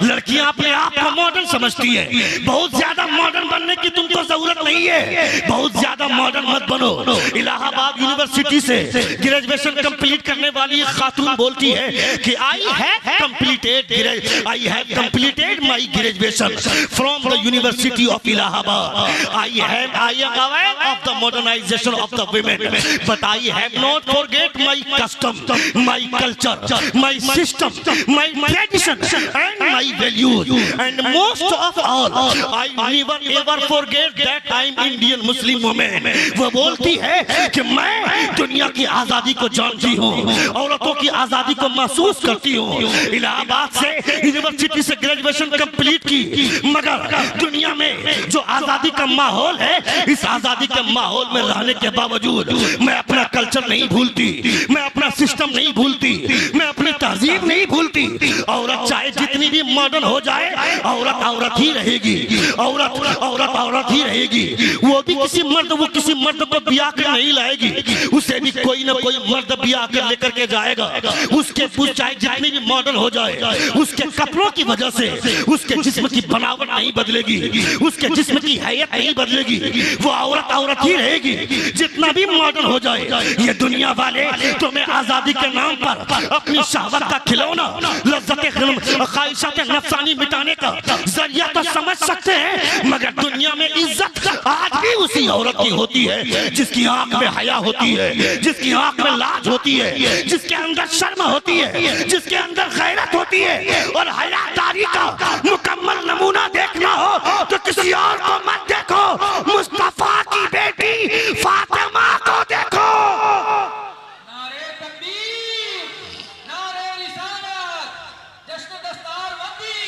लड़कियां अपने आप को मॉडर्न समझती है। बहुत ज्यादा मॉडर्न बनने की तुमको जरूरत नहीं है, बहुत ज्यादा मॉडर्न मत बनो। इलाहाबाद यूनिवर्सिटी से ग्रेजुएशन कंप्लीट करने वाली खातून बोलती है कि I have completed my graduation from the university of Allahabad. I am aware of the modernization of the women, but I have not forget my custom, my culture, my system, my tradition and my values, and most of all I never ever forget that I am Indian Muslim women. वो बोलती है कि मैं दुनिया की आजादी को जानती हूँ, औरतों की आजादी को महसूस करती हूँ। इलाहाबाद से यूनिवर्सिटी से ग्रेजुएशन कंप्लीट की, मगर दुनिया में जो आजादी का माहौल है, इस आजादी के माहौल में रहने के बावजूद मैं अपना कल्चर नहीं भूलती, मैं अपना सिस्टम नहीं भूलती, मैं अपनी तहजीब नहीं भूलती। औरत चाहे जितनी भी मॉडर्न हो जाए, औरत औरत ही रहेगी, औरत ही रहेगी। वो किसी मर्द को ब्याह कर नहीं लाएगी, उसे भी कोई ना कोई मर्द ब्याह कर लेकर के जाएगा। उसके चाहे जितनी भी मॉडर्न हो जाए, उसके कपड़ों की वजह से उसके जिस्म की बनावट नहीं बदलेगी, उसके जिस्म की हैयत नहीं बदलेगी, वो औरत ही रहेगी। जितना भी मॉडर्न हो जाए, ये दुनिया वाले तुम्हें आजादी के नाम पर अपनी शहवत का खिलौना, ख्वाहिशात नफसानी मिटाने का जरिया तो समझ सकते हैं, मगर दुनिया में इज्जत आज भी उसी औरत की होती है जिसकी आंख में हया होती है, जिसकी आंख में लाज होती है, जिसके अंदर शर्म होती है, जिसके अंदर गैरत होती है। और हयादारी का मुकम्मल नमूना देखना हो तो किसी और को मत देखो, मुस्तफा की बेटी फातिमा को देखो। नारे तकबीर, नारे रिसालत, जश्न दस्तारबंदी,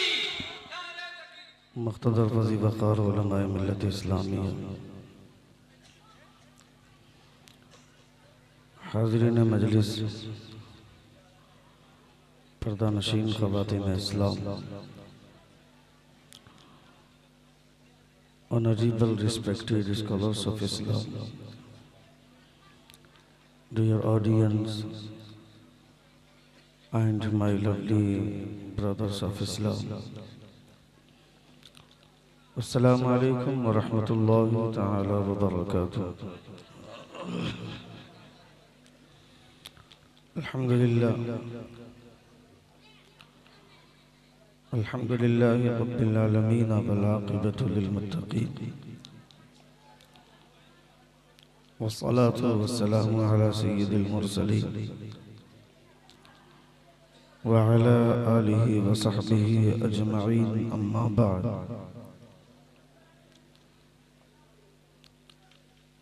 नारे तकबीर। मुख्तदर वज़ी वक़ार उलमाए मिल्लत इस्लामिया, हाज़रीन मजलिस, पर्दा नशीन ख़वातीन इस्लाम, honorable respected scholars of Islam, dear audience and my lovely brothers of Islam, Assalamu alaikum wa rahmatullahi ta'ala wa barakatuh. Alhamdulillah, alhamdulillahi rabbil alameen, wal aqibatu lil muttaqeen, wassalatu wassalamu ala sayyidil mursaleen wa ala alihi wa sahbihi ajma'in, amma ba'd.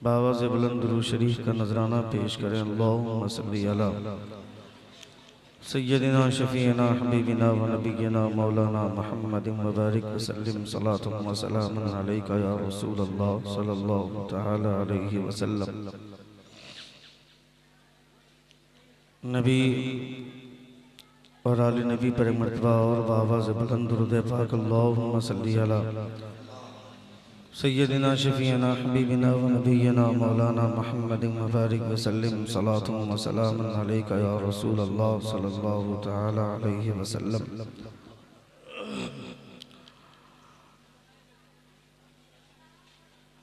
बावाज़ बुलंद दुरूद शरीफ का नजराना पेश करें। अल्लाहुम्मा सल्ली अला सय्यदिना शफीना हबीबिना व नबियना मौलाना मुहम्मदिन व बारिक व सल्लिम सलातुन व सलामुन अलैका या रसूल अल्लाह सल्लल्लाहु तआला अलैहि वसल्लम। नबी और आले नबी पर मर्तबा और बावाज़ बुलंद दुरूद पाक अल्लाहुम्मा सल्ली अला सय्यदिना शफीना हबीबिना व नबियना मौलाना मुहम्मदिन व बारिक व सल्लिम सलातुन व सलामुन अलैका या रसूल अल्लाह सल्लल्लाहु तआला अलैहि वसल्लम।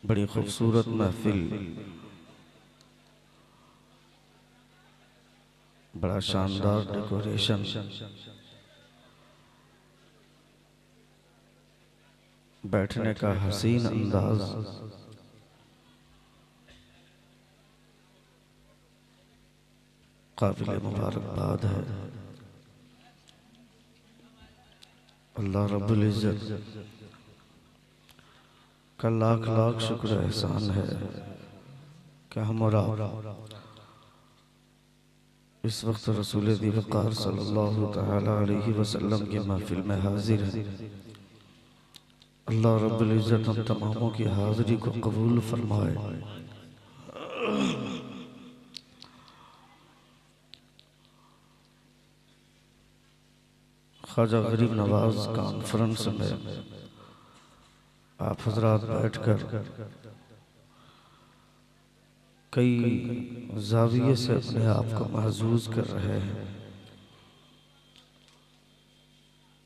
बड़ी खूबसूरत महफिल, बड़ा शानदार डेकोरेशन, बैठने का हसीन अंदाज, काबिल मुबारकबाद है। अल्लाह रब्बुल इज़्ज़त का लाख लाख शुक्र एहसान है कि हम और आप इस वक्त रसूल दी वक़ार सल्लल्लाहु तआला अलैहि वसल्लम की महफिल में हाजिर हैं। अल्लाह रब्बुल इज़्ज़त हम तमामों की हाज़िरी को कबूल फरमाए। ख्वाजा गरीब नवाज कॉन्फ्रेंस में आप हजरात बैठकर कई जाविये से अपने आप को महजूज कर रहे हैं।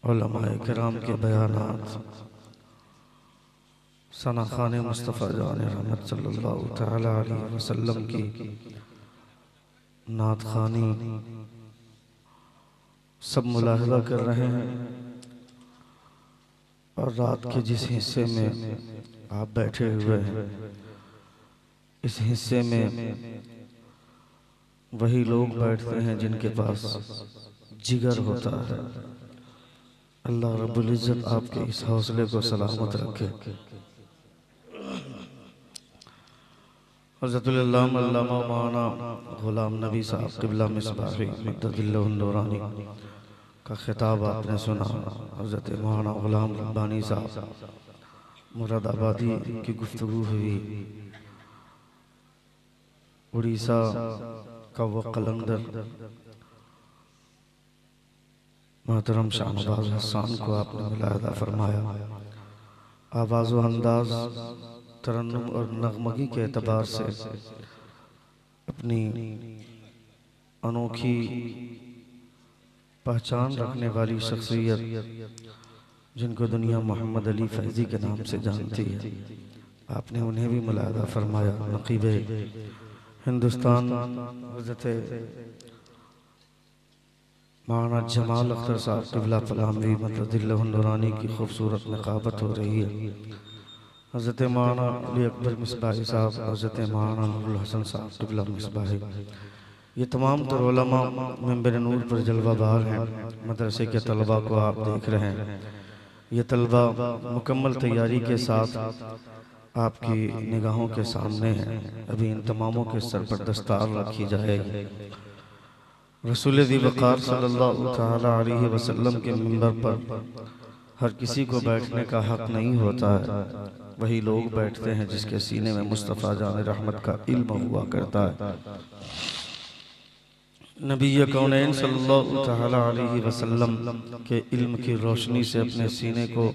उलमाए किराम के बयानात, सना खाने मुस्तफ़ा जान रहमत सल्लल्लाहु तआला अलैहि वसल्लम की नात खानी सब मुलाहिज़ा कर रहे हैं। और रात के जिस हिस्से में आप बैठे हुए हैं, इस हिस्से में वही लोग बैठते हैं जिनके पास जिगर होता है। अल्लाह रब्बुल इज़्ज़त आपके इस हौसले को सलामत रखे। हज़रतुल अल्लामा मौलाना गुलाम नबी साहब क़िबला मिसबाही मद्ददिल्लाहु नूरानी का खिताब आपने सुना। हज़रत मौलाना गुलाम रब्बानी साहब मुरादाबादी की गुफ्तगू हुई। उड़ीसा का वो कलंदर मोहतरम शाहनवाज हसन को आपने मुलाहिज़ा फरमाया। आवाज़ व अंदाज़, तरन्नुम और नगमगी के एतबार से अपनी अनोखी पहचान रखने वाली शख्सियत जिनको दुनिया मोहम्मद अली फैज़ी के नाम से जानती है, आपने उन्हें भी मुलाहिज़ा फरमाया। नक़ीबे हिंदुस्तान हज़रत मौलाना जमाल अख्तर साहब क़िबला फलामवी मद्ददिल्लाहु नूरानी की खूबसूरत निकाबत हो रही है। हज़रत मौलाना अली अकबर मिसबाही साहब, हज़रत मौलाना नूरुल हसन साहब क़िबला मिसबाही, ये तमाम तर उलमा मिंबर नूर पर जलवा बहार हैं। मदरसे के तलबा को आप देख रहे हैं। ये तलबा मुकम्मल तैयारी के साथ आपकी निगाहों के सामने हैं। अभी इन तमामों के सर पर दस्तार रखी जाएगी। रसूल दी वक़ार सल्लल्लाहु तआला अलैहि वसल्लम के मिंबर पर हर किसी को बैठने का हक नहीं होता है। वही लोग बैठते हैं जिसके सीने में मुस्तफ़ा जान रहमत का इल्म हुआ करता है। नबी कौनैन सल्लल्लाहु तआला अलैहि वसल्लम के इल्म की रोशनी से अपने सीने को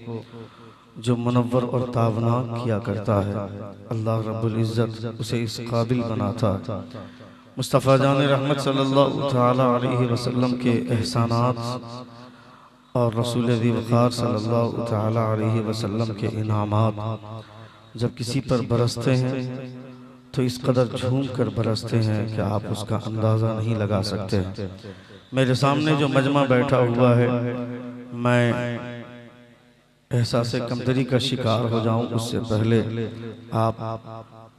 जो मुनव्वर और तावनाक किया करता है, अल्लाह रब्बुल इज़्ज़त उसे इस काबिल बनाता है। मुस्तफ़ा जान रहमत सल्लल्लाहु तआला अलैहि वसल्लम के एहसानात और रसूल दी वक़ार सल्लल्लाहु तआला अलैहि वसल्लम के इनामात जब किसी पर बरसते हैं तो इस कदर झूम कर बरसते हैं कि आप उसका अंदाज़ा नहीं लगा सकते। मेरे सामने जो मजमा बैठा हुआ है, मैं एहसास कमतरी का शिकार हो जाऊं उससे पहले आप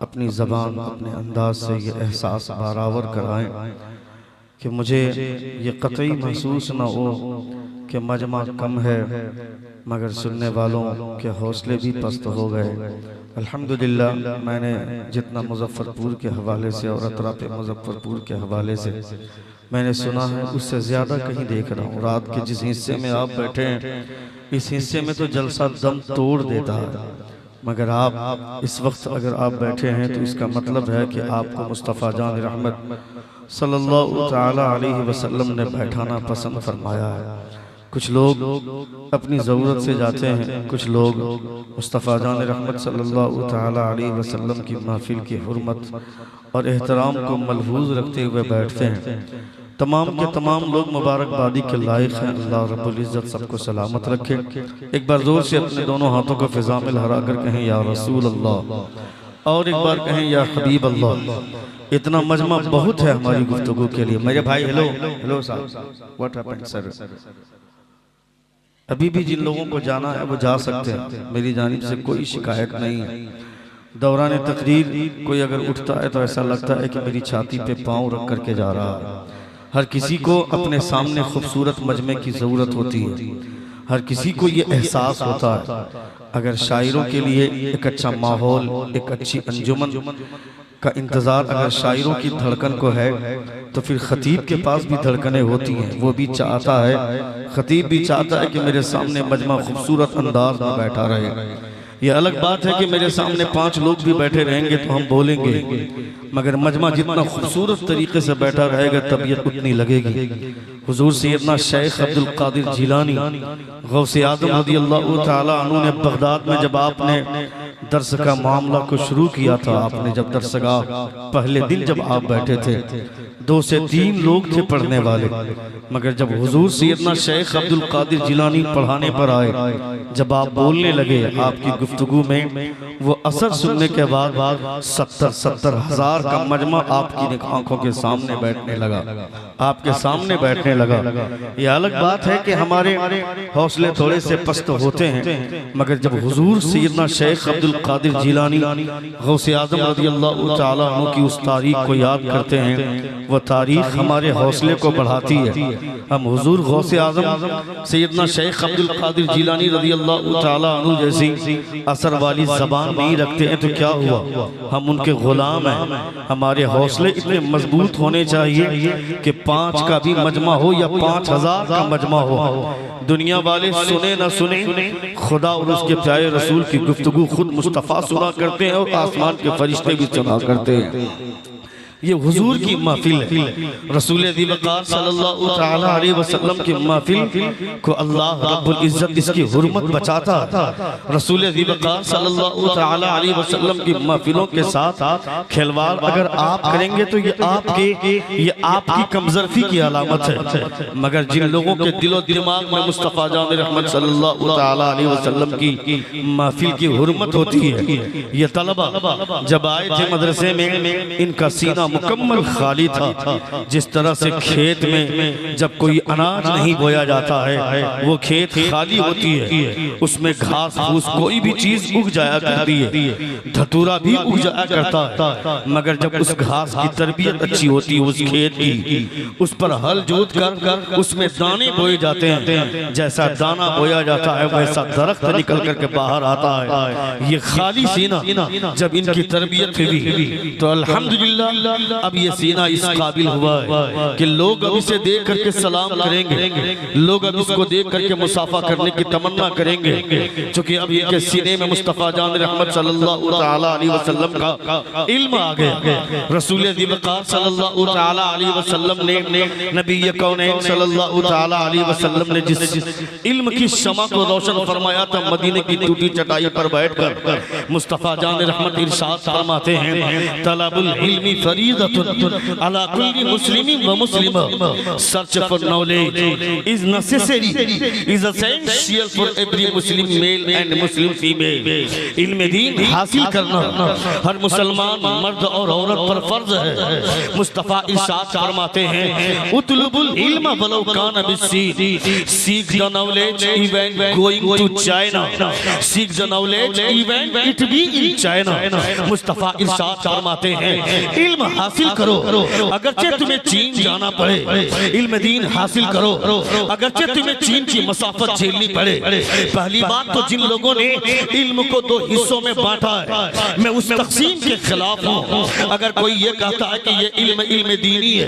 अपनी ज़बान, अपने अंदाज से ये एहसास बराबर कराएं कि मुझे ये कतई महसूस न हो कि मजमा कम है, मगर सुनने वालों के हौसले भी पस्त हो गए। अल्हम्दुलिल्लाह, मैंने जितना मुजफ्फरपुर के हवाले से और अतराफ मुजफ्फरपुर के हवाले से मैंने सुना है, उससे ज़्यादा कहीं देख रहा हूँ। रात के जिस हिस्से में आप बैठे हैं, इस हिस्से में तो जलसा दम तोड़ देता है, मगर आप इस वक्त अगर आप बैठे हैं तो इसका मतलब है कि आपको मुस्तफ़ा जान रहमत सल्लल्लाहु तआला अलैहि वसल्लम ने बैठाना पसंद फरमाया है। कुछ लोग अपनी ज़रूरत से जाते हैं, कुछ लोग मुस्तफ़ा जान रहमत सल्लल्लाहु तआला अलैहि वसल्लम की महफिल की हुर्मत और एहतराम को मलहूज़ रखते हुए बैठते हैं। तमाम के तमाम लोग मुबारकबादी के लायक हैं। अल्लाह रब्बुल इज़्ज़त सबको सलामत रखे। एक बार जोर से अपने दोनों हाथों को फिज़ा में लहरा कर कहें या रसूल अल्लाह, और एक बार कहें या हबीब अल्लाह। इतना मजमा बहुत है हमारी गुफ्तगू के लिए। मेरे भाई, हेलो हेलो साहब, व्हाट हैपेंड सर? अभी भी जिन लोगों को जाना है वो जा सकते हैं, मेरी जानिब से कोई शिकायत नहीं है। दौरान तकरीर कोई अगर उठता है तो ऐसा लगता है कि मेरी छाती पे पाँव रख करके जा रहा है। हर किसी को अपने सामने खूबसूरत मजमे की ज़रूरत होती है। हर किसी को ये एहसास होता है अगर शायरों के लिए एक अच्छा माहौल, एक अच्छी अंजुमन का इंतज़ार अगर शायरों की धड़कन को है तो फिर खतीब के पास भी धड़कनें होती हैं। वो भी चाहता है, खतीब भी चाहता है कि मेरे सामने मजमा खूबसूरत अंदाज में बैठा रहे। ये अलग बात है कि मेरे सामने 5 लोग भी बैठे रहेंगे तो हम बोलेंगे, मगर मजमा जितना खूबसूरत तरीके से बैठा रहेगा तबीयत उतनी लगेगी। हुजूर सैयदना शेख अब्दुल कादिर जिलानी गौसे आज़म रज़ियल्लाहु ताला अन्हु ने बगदाद में जब आपने दर्स का मामला को शुरू किया था, आपने जब दर्सगाह पहले दिन जब आप बैठे थे 2 से 3 लोग थे पढ़ने वाले, मगर जब हुजूर सैयदना शेख अब्दुल कादिर जिलानी पढ़ाने पर आए, जब आप बोलने लगे आपकी गुफ्तगू में वो असर सुनने के बाद 70 हज़ार का मजमा आपकी आंखों के सामने बैठने लगा, आपके सामने बैठने लगा। ये अलग बात है कि हमारे हौसले थोड़े से पस्त होते हैं, मगर जब हुजूर सैयदना शेख अब्दुल कादिर जिलानी गौसे आज़म रज़ियल्लाहु ताला अन्हु की उस तारीख को याद करते हैं, वो तारीख हमारे हौसले को बढ़ाती है। हम हुजूर गौसे आज़म सैयदना शेख अब्दुल कादिर जिलानी रज़ियल्लाहु ताला अन्हु जैसी असर वाली ज़बान नहीं रखते हैं तो क्या हुआ, हम उनके गुलाम हैं। हमारे हौसले इतने मजबूत होने चाहिए कि 5 का भी मजमा हो या 5000 का मजमा हो, दुनिया वाले सुने न सुने, खुदा और उसके प्यारे रसूल की गुफ्तगू खुद मुस्तफ़ा सुना करते हैं और आसमान के फरिश्ते भी सुना करते हैं। ये हुजूर की महफिल है, रसूल ज़ीवकार सल्लल्लाहु तआला अलैहि वसल्लम की महफिल को अल्लाह रब्बुल इज्जत इसकी हुर्मत बचाता है। रसूल ज़ीवकार सल्लल्लाहु तआला अलैहि वसल्लम की महफिलों के साथ खिलवाड़ अगर आप करेंगे तो ये आपकी कमजोरी की अलामत है। मगर जिन लोगों के दिलो दिमाग में मुस्तफ़ा जान रहमत सल्लल्लाहु तआला अलैहि वसल्लम की महफिल की हुर्मत होती है, ये तलबा जब आए थे मदरसे में इनका सीना मुकम्मल खाली था। जिस तरह से खेत में जब कोई अनाज नहीं बोया जाता है वो खेत खाली होती है, उसमें घास फूस कोई भी चीज उग जाया करती है, धतूरा भी उग जाया करता है, मगर जब उस घास की तरबियत अच्छी होती है उस खेत की, उस पर हल जोत कर उसमें दाने बोए जाते हैं, जैसा दाना बोया जाता है वैसा दरख्त निकल करके बाहर आता है। ये खाली सीना जब इनकी तरबियत हुई तो अल्हम्दुलिल्लाह अब ये सीना इस काबिल हुआ है कि लोग अब इसे देख करके सलाम करेंगे, लोग अब इसको देख करके मुसाफा करने की तमन्ना करेंगे, क्योंकि अब इनके सीने में मुस्तफ़ा जान रहमत सल्लल्लाहु तआला अलैहि वसल्लम का इल्म आ गया। रसूल ज़ीवकार सल्लल्लाहु तआला अलैहि वसल्लम ने नबी कौनैन सल्लल्लाहु तआला अलैहि वसल्लम ने जिस इल्म की शमा को रोशन फरमाया था, मदीने की टूटी चटाई पर बैठकर मुस्तफ़ा जान रहमत इरशाद फरमाते हैं, तलबुल इल्मी फरीदतुन अला कुल्ली मुस्लिमिन व मुस्लिमा, search for knowledge is necessary, is essential for every Muslim male and Muslim female. इल्म दीन हासिल करना हर मुसलमान मर्द और औरत पर फर्ज है। मुस्तफ़ा इरशाद फरमाते हैं, उतलुबुल इल्म वलो कान बिस्सीन, seek the knowledge even going to China, seek the knowledge even it be in China. Mustafa इरशाद फरमाते हैं, इल्म हासिल करो अगरचे तुम्हें चीन जाना पड़े, इल्म दीन हासिल करो अगरचे तुम्हें चीन की मसाफत झेलनी पड़े। पहली बात तो जिन लोगों ने इल्म को 2 हिस्सों में बांटा है, मैं उस तकसीम के खिलाफ हूँ। अगर कोई ये कहता है कि ये इल्म दीनी है,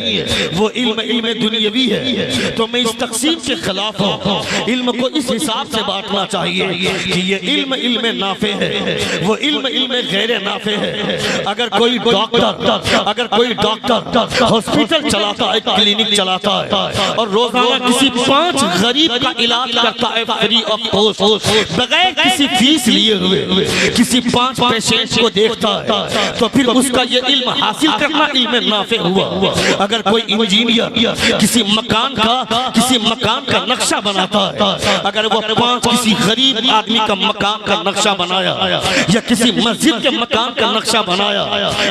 वो इल्म दुनियावी है, तो मैं इस तकसीम के खिलाफ हूँ। इल्म को इस हिसाब से बांटना चाहिए कि ये इल्म नाफे है, वो इल्म गैर नाफे है। अगर कोई डॉक्टर हॉस्पिटल चलाता है, क्लिनिक चलाता है और रोजाना किसी 5 गरीब का इलाज करता है फ्री ऑफ कॉस्ट, बगैर किसी फीस लिए हुए किसी 5 पेशेंट को देखता है, तो फिर उसका ये इल्म हासिल करना इल्म नाफे हुआ। अगर कोई इंजीनियर किसी मकान का नक्शा बनाता है, अगर वो 5 किसी गरीब आदमी का मकान का नक्शा बनाया या किसी मस्जिद के मकान का नक्शा बनाया,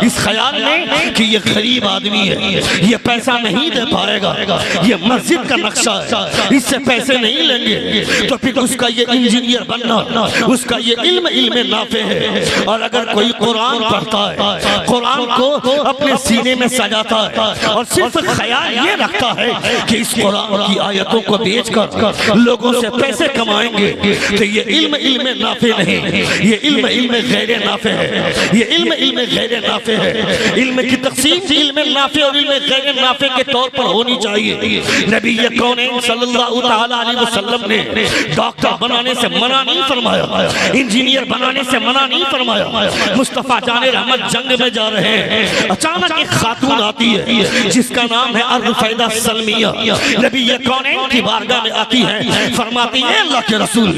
इस ख्याल में कि ये गरीब आदमी है, ये पैसा नहीं दे पाएगा, ये मस्जिद का नक्शा है, इससे पैसे नहीं लेंगे, तो फिर उसका ये इंजीनियर बनना, उसका ये इल्म नाफे है। और अगर कोई कुरान पढ़ता है, कुरान को अपने सीने में सजाता है और सिर्फ ख्याल ये रखता है कि इस कुरान की आयतों को बेचकर लोगों से पैसे कमाएंगे, तो ये इल्म नाफे नहीं, ये इल्म गैर नाफे है, ये इल्म गैर नाफे है। इल्म की तक़सीम इल्म नाफे और इल्म गैर नाफे के तौर पर होनी चाहिए। नबी कौनैन सल्लल्लाहु तआला अलैहि वसल्लम ने डॉक्टर बनाने से मना नहीं फरमाया, इंजीनियर बनाने से मना नहीं फरमाया। मुस्तफा जाने रहमत जंग में जा रहे हैं, अचानक एक खातून आती है जिसका नाम है अर्फ़ैदा सलमिया। नबी कौनैन की बारगाह में आती है, फरमाती है अल्लाह के रसूल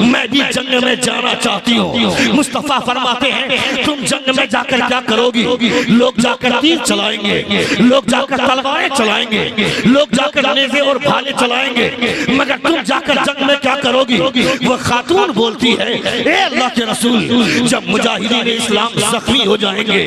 मैं भी जंग में जाना चाहती हूँ। मुस्तफा फरमाते हैं तुम जंग में जाकर क्या करोगी? लोग जाकर तीर चलाएंगे, लोग जाकर तलवारें चलाएंगे, लोग जाकर नेज़े और भाले चलाएंगे, मगर तुम जाकर जंग में क्या करोगी? वो खातून बोलती है ए अल्लाह के रसूल जब मुजाहिदीन इस्लाम जख्मी हो जाएंगे,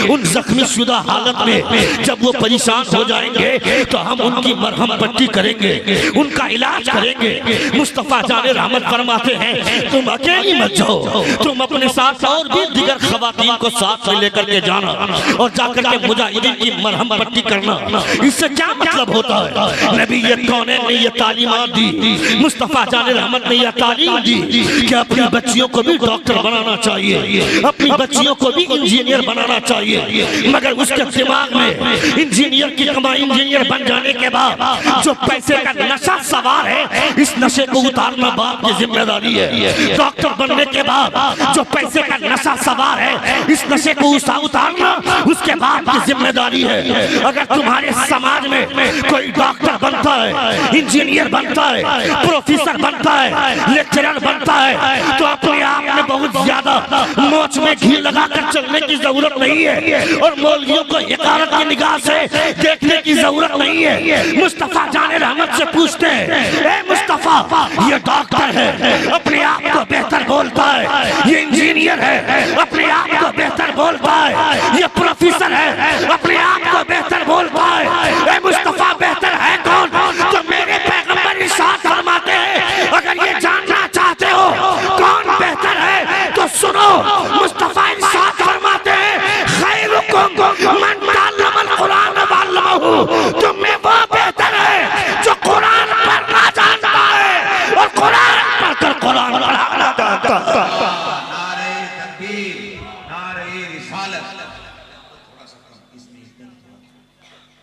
उन जख्मी शुदा हालत में जब वो परेशान हो जाएंगे तो हम उनकी मरहम पट्टी करेंगे, उनका इलाज करेंगे। मुस्तफा जाने रहमत फरमाते हैं तुम अकेली मत जाओ, तुम अपने साथ और भी दिगर खवातीन को साथ में लेकर के जाना और जाकर के मुजाहिदीन की मरहम पट्टी करना। इससे क्या मतलब होता है? नबी कौनैन ने ये तालीमात दी, मुस्तफा जाने रहमत ने यह तालीम दी कि अपनी बच्चियों को भी डॉक्टर बनाना चाहिए, अपनी बच्चियों को भी इंजीनियर बनाना चाहिए, मगर उसके दिमाग में इंजीनियर की कमाई, इंजीनियर बन जाने के बाद जो पैसे का नशा सवार है, इस नशे को उतारना बाप की जिम्मेदारी है। डॉक्टर बनने के बाद जो पैसे का नशा सवार है, इस नशे को उतारना उसके बाप की जिम्मेदारी है। अगर तुम्हारे समाज में कोई डॉक्टर बनता है, इंजीनियर बनता है, प्रोफेसर बनता है, लेक्चरर बनता है, तो अपने आप में बहुत ज्यादा मोच में घी लगाकर चलने की जरूरत नहीं है और मौलवियों को हिकारत की निगाह से देखने की जरूरत नहीं है। मुस्तफा जाने रहमत से पूछते हैं ए मुस्तफा ये डॉक्टर है, अपने आप को बेहतर बोलता है, ये इंजीनियर है, अपने आप को बेहतर बोलता है, ये प्रोफेसर है, अपने आप को बेहतर बोलता है, ए मुस्तफा बेहतर है कौन? तो मेरे पैगंबर इरशाद फरमाते हैं अगर ये जानना चाहते हो कौन बेहतर है तो सुनो, मुस्तफा इरशाद फरमाते हैं खैरुकुम मन तअल्लमल कुरान व अल्लमहु, तुम में वो बेहतर है जो कुरान पढ़ना जानता है और कुरान पढ़कर कुरान पढ़ाना जानता है। नारे तकबीर, नारे रिसालत।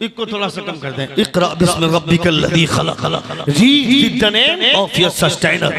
इसको थोड़ा सा कम कर दें। इक़रा बिस्मि रब्बिकल लज़ी खलक़, read the name of your sustainer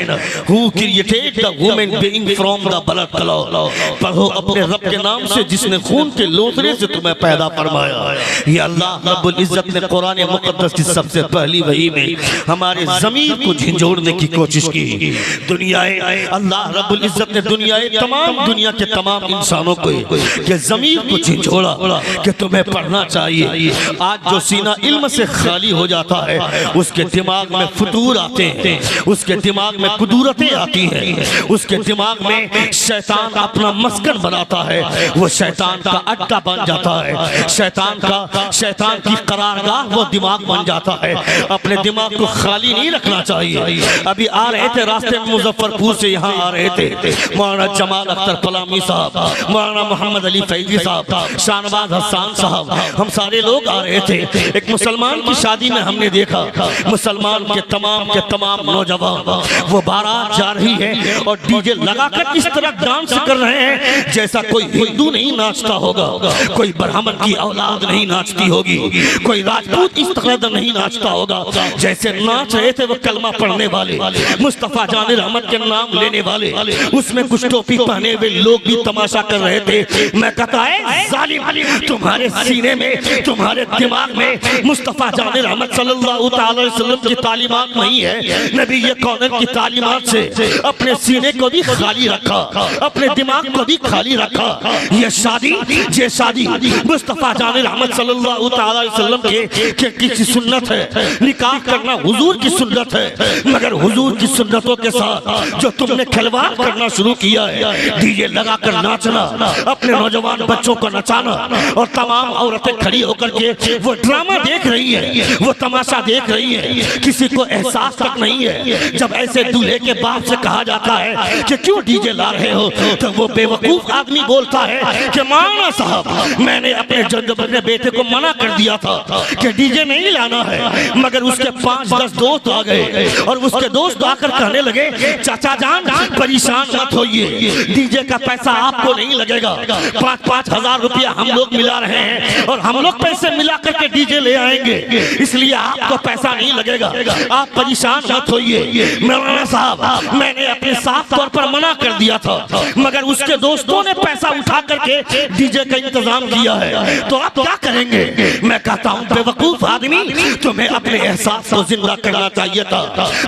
who created the woman being from the blood clot. पढ़ो अपने रब के नाम से जिसने खून के लोथरे से तुम्हें पैदा फरमाया। ये अल्लाह रब्बुल इज्जत ने कुरान मुक़द्दस की सबसे पहली वही में हमारे ज़मीर को झंझोड़ने की कोशिश की। दुनियाए अल्लाह रब्बुल इज्जत ने दुनियाए तमाम दुनिया के तमाम इंसानों को के ज़मीर को झंझोड़ा कि तुम्हें पढ़ना चाहिए। आज जो सीना इल्म से खाली हो जाता है उसके दिमाग में फतूर आते हैं, उसके दिमाग में कुदरतें आती हैं, उसके दिमाग में शैतान अपना मस्कन बनाता है, वो शैतान का अड्डा बन जाता है, शैतान की करारगाह वो दिमाग बन जाता है। अपने दिमाग को खाली नहीं रखना चाहिए। अभी आ रहे थे रास्ते में मुजफ्फरपुर से यहाँ आ रहे थे, मौलाना जमाल अख्तर पलामी साहब, मौलाना मोहम्मद अली फैजी साहब, शाहनवाज हसन साहब, हम सारे लोग आ रहे थे। एक मुसलमान की शादी में हमने देखा मुसलमान के तमाम नौजवान वो बारात जा रही है और डीजे लगाकर इस तरह डांस कर रहे हैं जैसा कोई हिंदू नहीं नाचता होगा, कोई ब्राह्मण की औलाद नहीं नाचती होगी, कोई राजपूत इस तरह नहीं नाचता होगा। जैसे नाच रहे थे वो कलमा पढ़ने वाले, मुस्तफा जाने रहमत के नाम लेने वाले, उसमें कुछ टोपी पहने हुए लोग भी तमाशा कर रहे थे। मैं कहता है जालिम तुम्हारे सीने में, तुम्हारे दिमाग में मुस्तफ़ा जान रहमत सल्लल्लाहु अलैहि वसल्लम की तालीमात नहीं है, नबी ये कौनैन की तालीमात से अपने सीने को भी खाली रखा, अपने दिमाग को भी खाली रखा। ये शादी मुस्तफ़ा जान रहमत सल्लल्लाहु अलैहि वसल्लम के किसी सुन्नत है, निकाह करना हुजूर की सुन्नत है, मगर हुजूर की सुन्नतों के साथ जो तुमने खिलवाड़ करना शुरू किया है, डीजे लगाकर नाचना, अपने नौजवान बच्चों को नचाना, और तमाम औरतें खड़ी होकर के वो ड्रामा देख रही है, वो तमाशा देख रही है, किसी को एहसास तक नहीं है। जब ऐसे दूल्हे के बाप से कहा जाता है कि क्यों डीजे ला रहे हो, तो वो बेवकूफ आदमी बोलता है कि मौलाना साहब मैंने अपने बेटे को मना कर दिया था कि डीजे नहीं लाना है, मगर उसके 5-10 दोस्त आ गए और उसके दोस्त आकर कहने लगे चाचा जान परेशान मत होइए, डीजे का पैसा आपको नहीं लगेगा, 5-5 हजार रुपया हम लोग मिला रहे हैं और हम लोग पैसे मिला करके डीजे ले आएंगे, इसलिए आपको पैसा नहीं लगेगा, आप परेशान मत होइए। मौलाना साहब मैंने अपने साफ तौर पर मना कर दिया था, मगर उसके दोस्तों ने पैसा उठा करके डीजे का इंतजाम किया है, तो आप क्या करेंगे? मैं कहता हूँ बेवकूफ आदमी, तुम्हें अपने एहसास को जिंदा करना चाहिए था,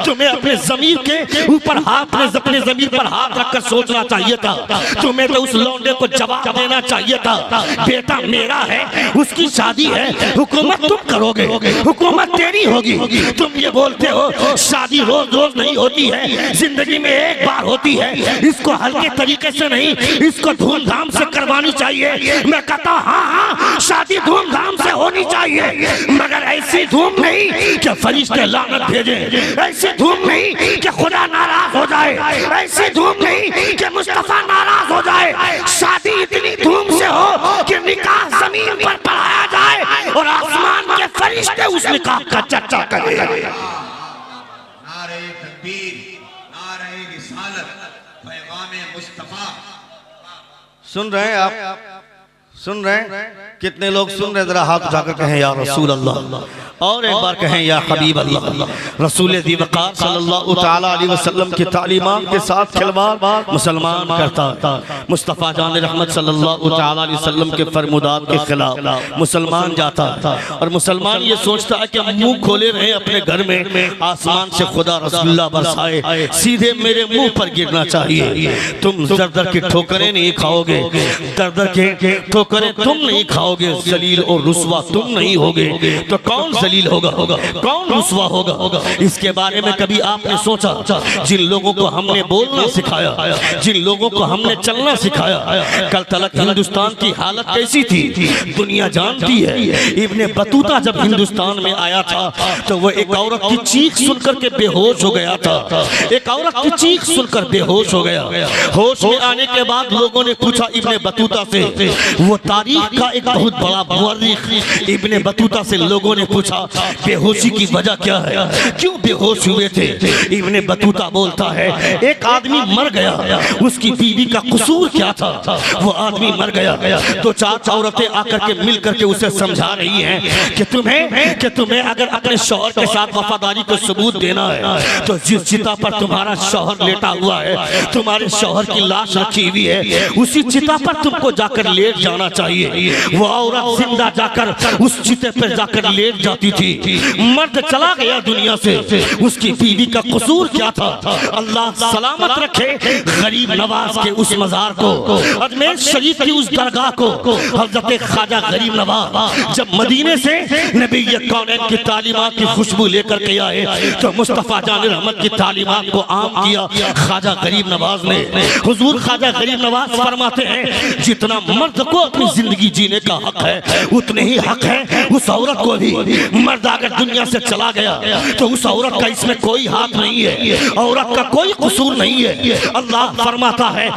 तुम्हें अपने ज़मीर के ऊपर अपने ज़मीर पर हाथ रखकर सोचना चाहिए था, तुम्हें तो उस लौंडे को जवाब देना चाहिए था, बेटा मेरा है, उसकी शादी है, हुकूमत तुम करोगे, हुकूमत तेरी होगी। तुम ये बोलते हो शादी रोज रोज नहीं होती है, जिंदगी में एक बार होती है, इसको हल्के तरीके से नहीं, इसको धूमधाम से करवानी चाहिए। मैं कहता हाँ, शादी धूमधाम से होनी चाहिए, मगर ऐसी धूम नहीं कि फरिश्ते लानत भेजे, ऐसी धूम नहीं कि खुदा नाराज हो जाए, ऐसी धूम नहीं कि मुस्तफा नाराज हो जाए। शादी इतनी धूम से हो कि निकाह जमीन पर पढ़ाया जाए और आसमान के फरिश्ते उस निकाह का चर्चा करें। नारे तकबीर, नारे रिसालत, पैगाम मुस्तफा। सुन रहे हैं आप? सुन रहे हैं? कितने लोग सुन रहे? जरा हाथ उठाकर कहें या रसूल अल्लाह, और एक बार कहें या हबीब अल्लाह। रसूल दी वक़ार सल्लल्लाहु तआला अलैहि वसल्लम की तालीमात के साथ खिलवाड़ मुसलमान करता है। मुस्तफ़ा जान रहमत सल्लल्लाहु तआला अलैहि वसल्लम के फरमुदात के खिलाफ मुसलमान जाता है, और मुसलमान ये सोचता है कि मुंह खोले रहे अपने घर में, आसमान से खुदा रसूलुल्लाह बरसाए, सीधे मेरे मुंह पर गिरना चाहिए। तुम दर की ठोकरें नहीं खाओगे, दर के ठोकरें तुम नहीं खाओगे, जलील और रुस्वा तुम नहीं होगे, तो कौन जलील होगा, कौन रुस्वा होगा? इसके बारे में कभी आपने सोचा? जिन लोगों को हमने बोलना सिखाया, जिन लोगों को हमने चलना सिखाया, कल तलक हिंदुस्तान की हालत कैसी थी दुनिया जानती है। इब्ने बतूता जब हिंदुस्तान में आया था तो वो एक औरत की चीख सुनकर के बेहोश हो गया था, एक औरत की चीख सुनकर बेहोश हो गया। होश में आने के बाद लोगों ने पूछा इब्ने बतूता से, वो तारीख का एक बहुत बड़ा मुअर्रिख इब्ने बतूता से लोगों ने पूछा बेहोशी की वजह क्या है, क्यों बेहोश हुए थे? इब्ने बतूता बोलता है एक आदमी मर गया, उसकी बीवी का कसूर क्या था? वो आदमी मर गया, तो 4 औरतें आकर के मिल करके उसे समझा रही हैं कि तुम्हें अगर अपने शौहर के साथ वफादारी को सबूत देना है तो जिस चिता पर तुम्हारा शौहर लेटा हुआ है, तुम्हारे शौहर की लाश रखी हुई है, उसी चिता पर तुमको जाकर लेट जाना चाहिए। वो औरत जिंदा जाकर उस चिते पर जाकर लेट जाती थी। मर्द चला गया दुनिया से, उसकी बीवी का कसूर क्या था? अल्लाह सलामत रखे गरीब नवाज के उस मजार को, अजमेर शरीफ की उस दरगाह को हजरत ख्वाजा गरीब नवाज जब मदीने से नबी कौनैन की तालीमात की खुशबू लेकर के आए तो मुस्तफ़ा जान रहमत की तालीमात को आम किया ख्वाजा गरीब नवाज ने। हुजूर ख्वाजा गरीब नवाज फरमाते हैं जितना मर्द को अपनी जिंदगी जीने का हक है उतने ही हक है उस औरत को भी। मर्द अगर दुनिया से चला गया तो उस औरत का इसमें कोई हाथ नहीं है, औरत का कोई कसूर नहीं है। अल्लाह फरमाता है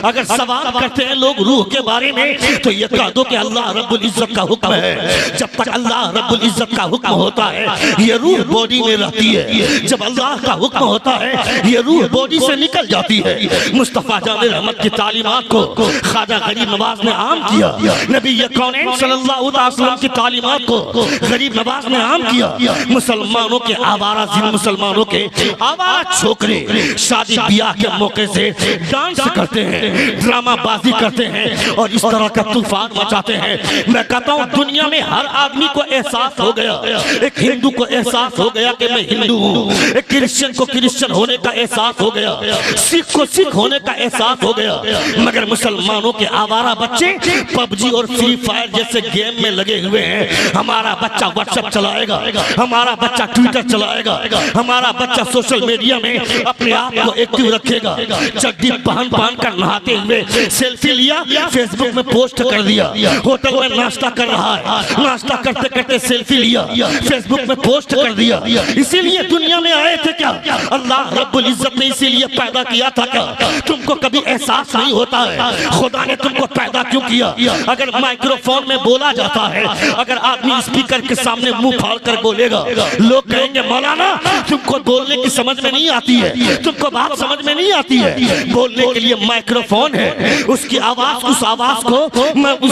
अगर सवाल करते हैं लोग रूह के बारे में तो ये कह दो कि अल्लाह रब्बुल इज्जत का हुक्म है। जब तक अल्लाह रब्बुल इज्जत का हुक्म होता है ये रूह बॉडी में रहती है, जब अल्लाह का हुक्म होता है ये रूह बॉडी से निकल जाती है। मुस्तफ़ा जान रहमत की तालीमात को ख्वाजा गरीब नवाज ने आम किया। नबी कौनैन सल्लल्लाहु अलैहि वसल्लम की तालीमात को गरीब नवाज ने आम किया। मुसलमानों के आवारा जिन मुसलमानों के आवारा छोकरे शादी ब्याह के मौके से डांस करते हैं, ड्रामा बाजी करते हैं और इस तरह का तूफान मचाते हैं। मैं कहता हूँ दुनिया में हर आदमी को एहसास हो गया, एक हिंदू को एहसास हो गया कि मैं हिंदू हूँ, एक क्रिश्चियन को क्रिश्चियन होने का एहसास हो गया, सिख को सिख होने का एहसास हो गया। मगर मुसलमानों के आवारा बच्चे पबजी और फ्री फायर जैसे गेम में लगे हुए हैं। हमारा बच्चा व्हाट्सएप चलाएगा, हमारा बच्चा ट्विटर चलाएगा, हमारा बच्चा सोशल मीडिया में अपने आप को एक्टिव रखेगा। चड्डी पहन कर नहाते हुए सेल्फी लिया, फेसबुक में पोस्ट कर दिया। होटल में नाश्ता कर रहा है, नाश्ता करते करते सेल्फी लिया, फेसबुक में पोस्ट कर दिया। इसीलिए दुनिया में आए थे क्या? अल्लाह रब्बुल इज्जत ने इसीलिए पैदा किया था क्या? तुमको कभी एहसास नहीं होता है खुदा ने तुमको पैदा क्यों किया? अगर माइक्रोफोन में बोला जाता है, अगर आदमी स्पीकर के सामने मुंह फाड़ कर बोलेगा, लोग कहेंगे मौलाना तुमको बोलने की समझ में नहीं आती है, तुमको बात समझ में नहीं आती है। बोलने के लिए माइक्रोफोन है, उसकी आवाज उस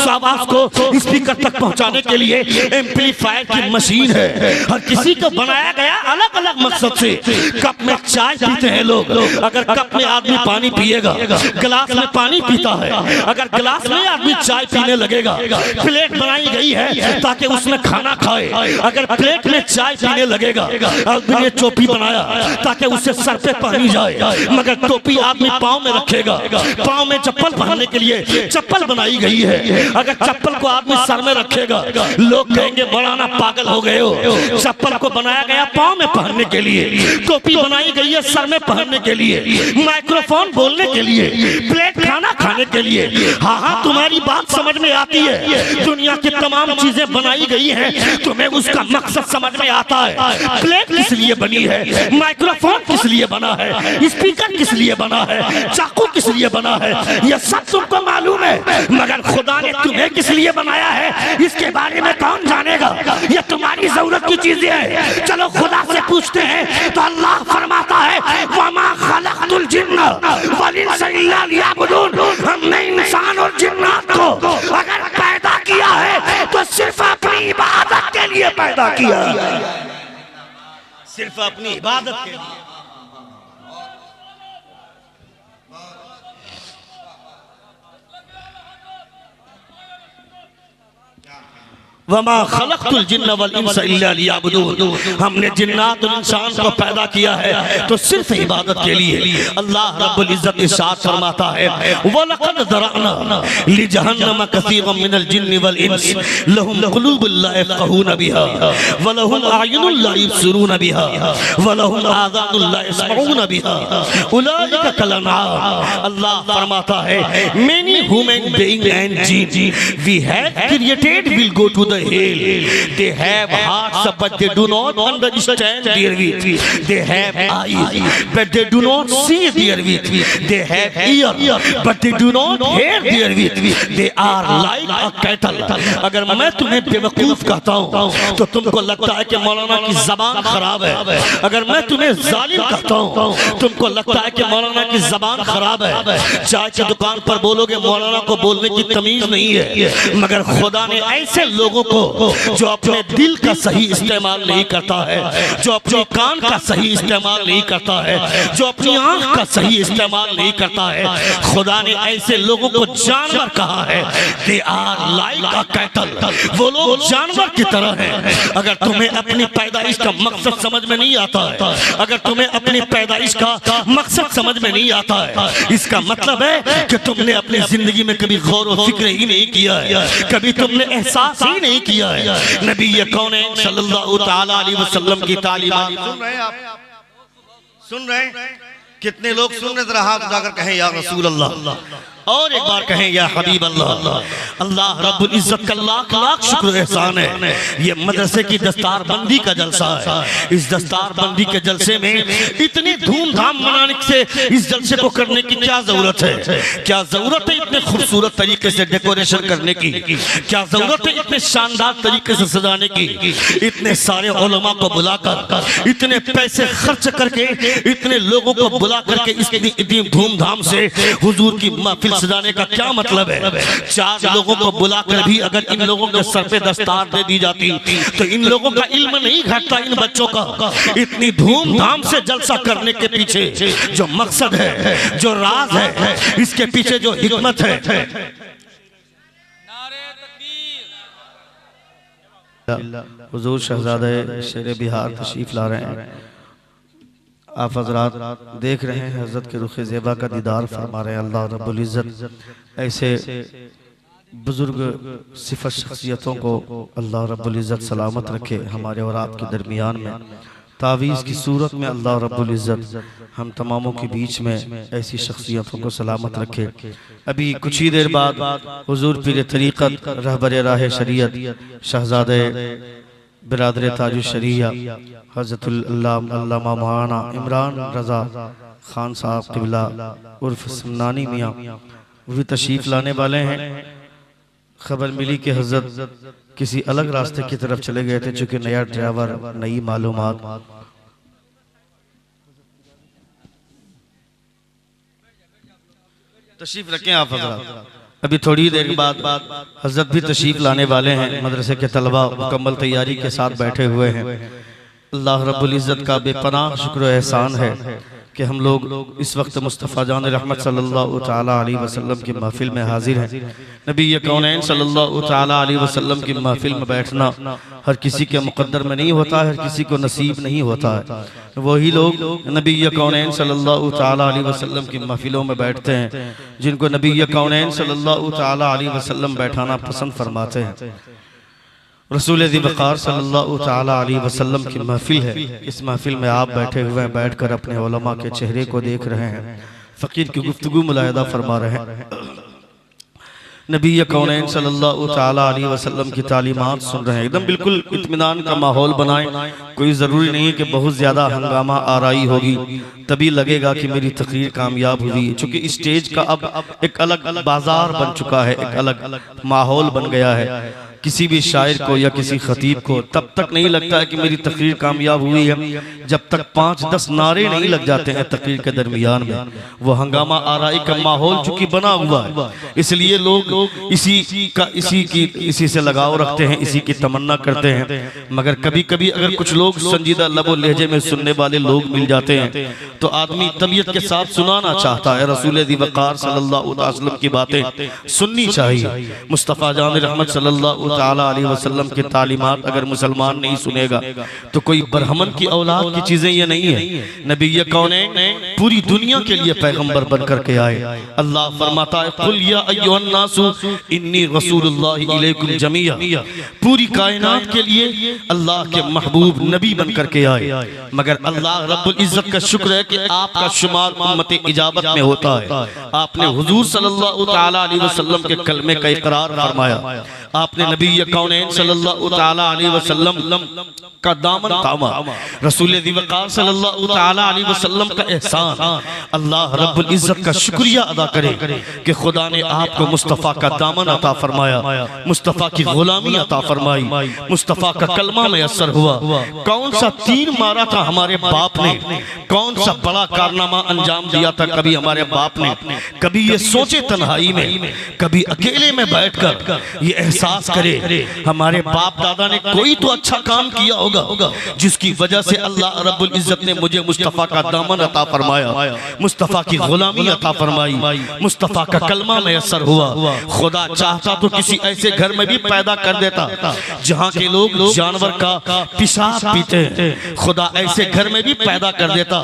आवाज को स्पीकर तक पहुंचाने के लिए एम्पलीफायर की मशीन है। हर किसी को बनाया गया अलग अलग मकसद से। कप में चाय पीते हैं लोग, अगर कप में आदमी पानी पिएगा, गिलास में पानी पीता है, अगर गिलास में आदमी चाय पीने लगेगा। प्लेट बनाई गई है ताकि उसमें खाना खाए, अगर प्लेट में चाय पीने लगेगा। आदमी ने टोपी बनाया ताकि उससे सर पे पानी जाए, मगर टोपी आदमी पाँव में रखेगा। पाँव में चप्पल पहनने के लिए चप्पल बनाई गई है, अगर चप्पल को आदमी सर में रखेगा लोग कहेंगे मौलाना पागल हो गए हो। चप्पल को बनाया गया पाँव में पहनने के लिए, टोपी बनाई गई है सर में पहनने के लिए, माइक्रोफोन बोलने के लिए, प्लेट खाना खाने के लिए। हाँ हाँ तुम्हारी बात समझ में आती है। दुनिया की तमाम चीजें बनाई गई हैं, तुम्हें उसका मकसद समझ में आता है। प्लेट किस लिए बनी है, माइक्रोफोन किस लिए बना है, स्पीकर किस लिए बना है, चाकू किस लिए बना है, यह सब तुमको मालूम है। मगर खुदा ने तुम्हें किस लिए बनाया है इसके बारे में कौन जानेगा? ये तुम्हारी जरूरत की चीजें हैं। चलो खुदा से पूछते हैं तो अल्लाह फरमाता है वमा खलक़तुल जिन्ना वल इंसा इल्ला लियअबुदून। हमने इंसान और जिन्नात को अगर पैदा किया है तो सिर्फ अपनी इबादत के लिए पैदा किया है, सिर्फ अपनी इबादत के लिए। वमा खलक़तुल जिन्ना वल इंसा इल्ला लियअबुदून। हमने जिन्नात और इंसान को पैदा किया है तो सिर्फ इबादत के लिए। अल्लाह रब्बुल इज्जत इरशाद फरमाता है वलक़द ज़रअना लिजहन्नम कसीरम मिनल जिन्नि वल इंस लहुम क़ुलूबुन ला यफ़क़हून बिहा व लहुम अयुनुन ला युबसिरून बिहा व लहुम आज़ानुन ला यस्मऊन बिहा उलाइका कल अनआम। अल्लाह फरमाता है many human being and jinn we have created will go to the hill. They have hearts but they do not understand therewith. They have eyes but they do not see therewith. They have ears but they do not hear therewith. They are like a cattle. अगर मैं तुम्हें बेवकूफ कहता हूँ तो तुमको लगता है कि मौलाना की जबान खराब है। अगर मैं तुम्हें जालिम कहता हूँ तुमको लगता है कि मौलाना की जबान खराब है। चाय की दुकान पर बोलोगे मौलाना को बोलने की तमीज नहीं है। मगर खुदा ने ऐसे लोगों को जो अपने दिल का सही इस्तेमाल नहीं करता है, जो अपने कान का सही इस्तेमाल नहीं करता है, जो अपनी आंख का सही इस्तेमाल नहीं करता है, खुदा ने ऐसे लोगों को जानवर कहा है। They are like a cattle. वो लोग जानवर की तरह हैं। अगर तुम्हें अपनी पैदाइश का मकसद समझ में नहीं आता है, अगर तुम्हें अपनी पैदाइश का मकसद समझ में नहीं आता है, इसका मतलब है कि तुमने अपनी जिंदगी में कभी गौर व फिक्र ही नहीं किया है, कभी तुमने एहसास ही नहीं किया है। नबी कौनैन सल्लल्लाहु तआला अलैहि वसल्लम की तालीमात सुन रहे हैं आप? सुन रहे हैं? कितने लोग सुन रहे? जरा हाथ उठाकर कहें या रसूल अल्लाह, और एक बार कहें या हबीब अल्लाह। अल्लाह रब्बुल इज्जत का लाख लाख शुक्र एहसान है। ये मदरसे की दस्तार बंदी का जलसा है। इस दस्तार बंदी के जलसे में इतनी धूमधाम मनाने से इस जलसे को करने की क्या जरूरत है? क्या जरूरत है इतने खूबसूरत तरीके से डेकोरेशन करने की? क्या जरूरत है इतने शानदार तरीके से सजाने की? इतने सारे उलमा को बुलाकर, इतने पैसे खर्च करके, इतने लोगों को बुला करके इतनी धूमधाम से हुजूर की महफिल महफिल सजाने का क्या मतलब है? 4 लोगों को बुलाकर भी अगर इन लोगों के सर पे दस्तार दे दी जाती तो इन लोगों का इल्म नहीं घटता। इन बच्चों का इतनी धूमधाम से जलसा करने के पीछे जो मकसद है, जो राज है, इसके पीछे जो हिकमत है। हुजूर शहजादे शेर बिहार तशरीफ ला रहे हैं। आप हजरात देख रहे हैं हजरत के रुख ज़ेबा का दीदार फरमा रहे हैं। अल्लाह रब्बुल इज़्ज़त ऐसे बुजुर्ग सिफत शख्सियतों को अल्लाह रब्बुल इज़्ज़त सलामत रखे हमारे और आपके दरमियान में। तावीज़ की सूरत में अल्लाह रब्बुल इज़्ज़त हम तमामों के बीच में ऐसी शख्सियतों को सलामत रखे। अभी कुछ ही देर बाद हुजूर पीर तरीक़त रहबर राह शरीयत शहज़ादे बिरादर ताजुश शरिया हज़रतुल अल्लामा मौलाना इमरान रज़ा खान साहब क़िबला उर्फ़ सुन्नानी मियाँ भी तशरीफ़ लाने वाले हैं। खबर मिली कि हज़रत किसी अलग रास्ते की तरफ चले गए थे, चूँकि नया ड्राइवर, नई मालूमात। तशरीफ़ रखें आप हज़रात। अभी थोड़ी देर के बाद हज़रत भी तशरीफ़ लाने वाले हैं। मदरसे के तलबा मुकम्मल तैयारी के साथ बैठे हुए हैं। अल्लाह रब्बुल इज़्ज़त का बेपनाह शुक्र एहसान है कि हम लोग इस वक्त मुस्तफ़ा जान रहमत सल्लल्लाहु ताला अलैहि वसल्लम की महफिल में हाजिर हैं। नबी कौनैन सल्लल्लाहु ताला अलैहि वसल्लम की महफिल में बैठना हर किसी के मुक़द्दर में नहीं होता है, हर किसी को नसीब नहीं होता है। वही लोग नबी कौनैन सल्लल्लाहु ताला अलैहि वसल्लम की महफिलों में बैठते हैं जिनको नबी कौनैन सल्लल्लाहु ताला अलैहि वसल्लम बैठाना पसंद फरमाते हैं। रसूल ज़िबकार सल्लल्लाहु ताला अलैहि वसल्लम की महफिल है। इस महफिल में आप बैठे हुए हैं, बैठकर अपने उलमा के चेहरे को देख रहे हैं, फ़कीर की गुफ्तगू मुलाहिदा फरमा रहे हैं, नबी कौनैन सल्लल्लाहु ताला अलैहि वसल्लम की तालीमात सुन रहे हैं। एकदम बिल्कुल इत्मीनान का माहौल बनाएं। कोई ज़रूरी नहीं है कि बहुत ज़्यादा हंगामा आराई होगी तभी लगेगा कि मेरी तकरीर कामयाब हुई, चूँकि स्टेज का अब एक अलग बाजार बन चुका है, एक अलग माहौल बन गया है। किसी भी शायर को या किसी खतीब को तब तक नहीं लगता है कि मेरी तकरीर कामयाब हुई है जब तक 5-10 नारे नहीं लग जाते हैं तकरीर के दरमियान में। वो हंगामा आराई का माहौल चूंकि बना हुआ है, इसलिए लोग इसी से लगाव रखते हैं, इसी की तमन्ना करते हैं। मगर कभी कभी अगर कुछ लोग संजीदा लबो लहजे में सुनने वाले लोग मिल जाते हैं तो आदमी तबीयत के साथ सुनाना चाहता है। रसूल ज़िबकार सल्लल्लाहु अलैहि वसल्लम की बातें सुननी चाहिए। मुस्तफ़ा जान रहमत सल्लल्लाहु ताला अलैहि वसल्लम की तालीमात अगर मुसलमान नहीं सुनेगा तो कोई बरहमन की औलाद की चीजें ये नहीं है। नबी कौनैन पूरी दुनिया के लिए पैगंबर बनकर के आए। अल्लाह फरमाता है कुल या अय्युहन नासु इन्नी रसूलुल्लाहि इलैकुम जमीआ, पूरी कायनात के लिए अल्लाह के महबूब नबी बनकर के आए। मगर अल्लाह रब्बुल इज़्ज़त का शुक्र है कि आपका शुमार उम्मत इजाबत में होता है। आपने हुजूर सल्लल्लाहु ताला अलैहि वसल्लम के कलमे का इकरार फरमाया, आपने नबी कौनैन सल्लल्लाहु ताला अलैहि वसल्लम का दामन थामा, रसूल ज़िबकार सल्लल्लाहु ताला अलैहि वसल्लम का एहसान। अल्लाह रब्बुल इज़्ज़त का शुक्रिया अदा करें कि खुदा ने आपको मुस्तफ़ा का दामन अता फरमाया, मुस्तफ़ा की गुलामी अता फरमाई, मुस्तफ़ा का कलमा में असर हुआ। कौन सा तीर मारा था हमारे बाप ने, कौन सा बड़ा कारनामा अंजाम दिया था कभी हमारे बाप ने। कभी ये सोचे तन्हाई में, कभी अकेले में बैठकर ये एहसास करे हमारे बाप दादा ने कोई तो अच्छा काम किया होगा जिसकी वजह से अल्लाह रब्बुल इज़्ज़त ने मुझे मुस्तफ़ा का दामन अता फरमाया, मुस्तफ़ा की गुलामी अता फरमाई, मुस्तफ़ा का कलमा में असर हुआ। खुदा चाहता तो किसी ऐसे घर में भी पैदा कर देता जहाँ के लोग जानवर का पेशाब पीते हैं। खुदा ऐसे घर में भी पैदा कर देता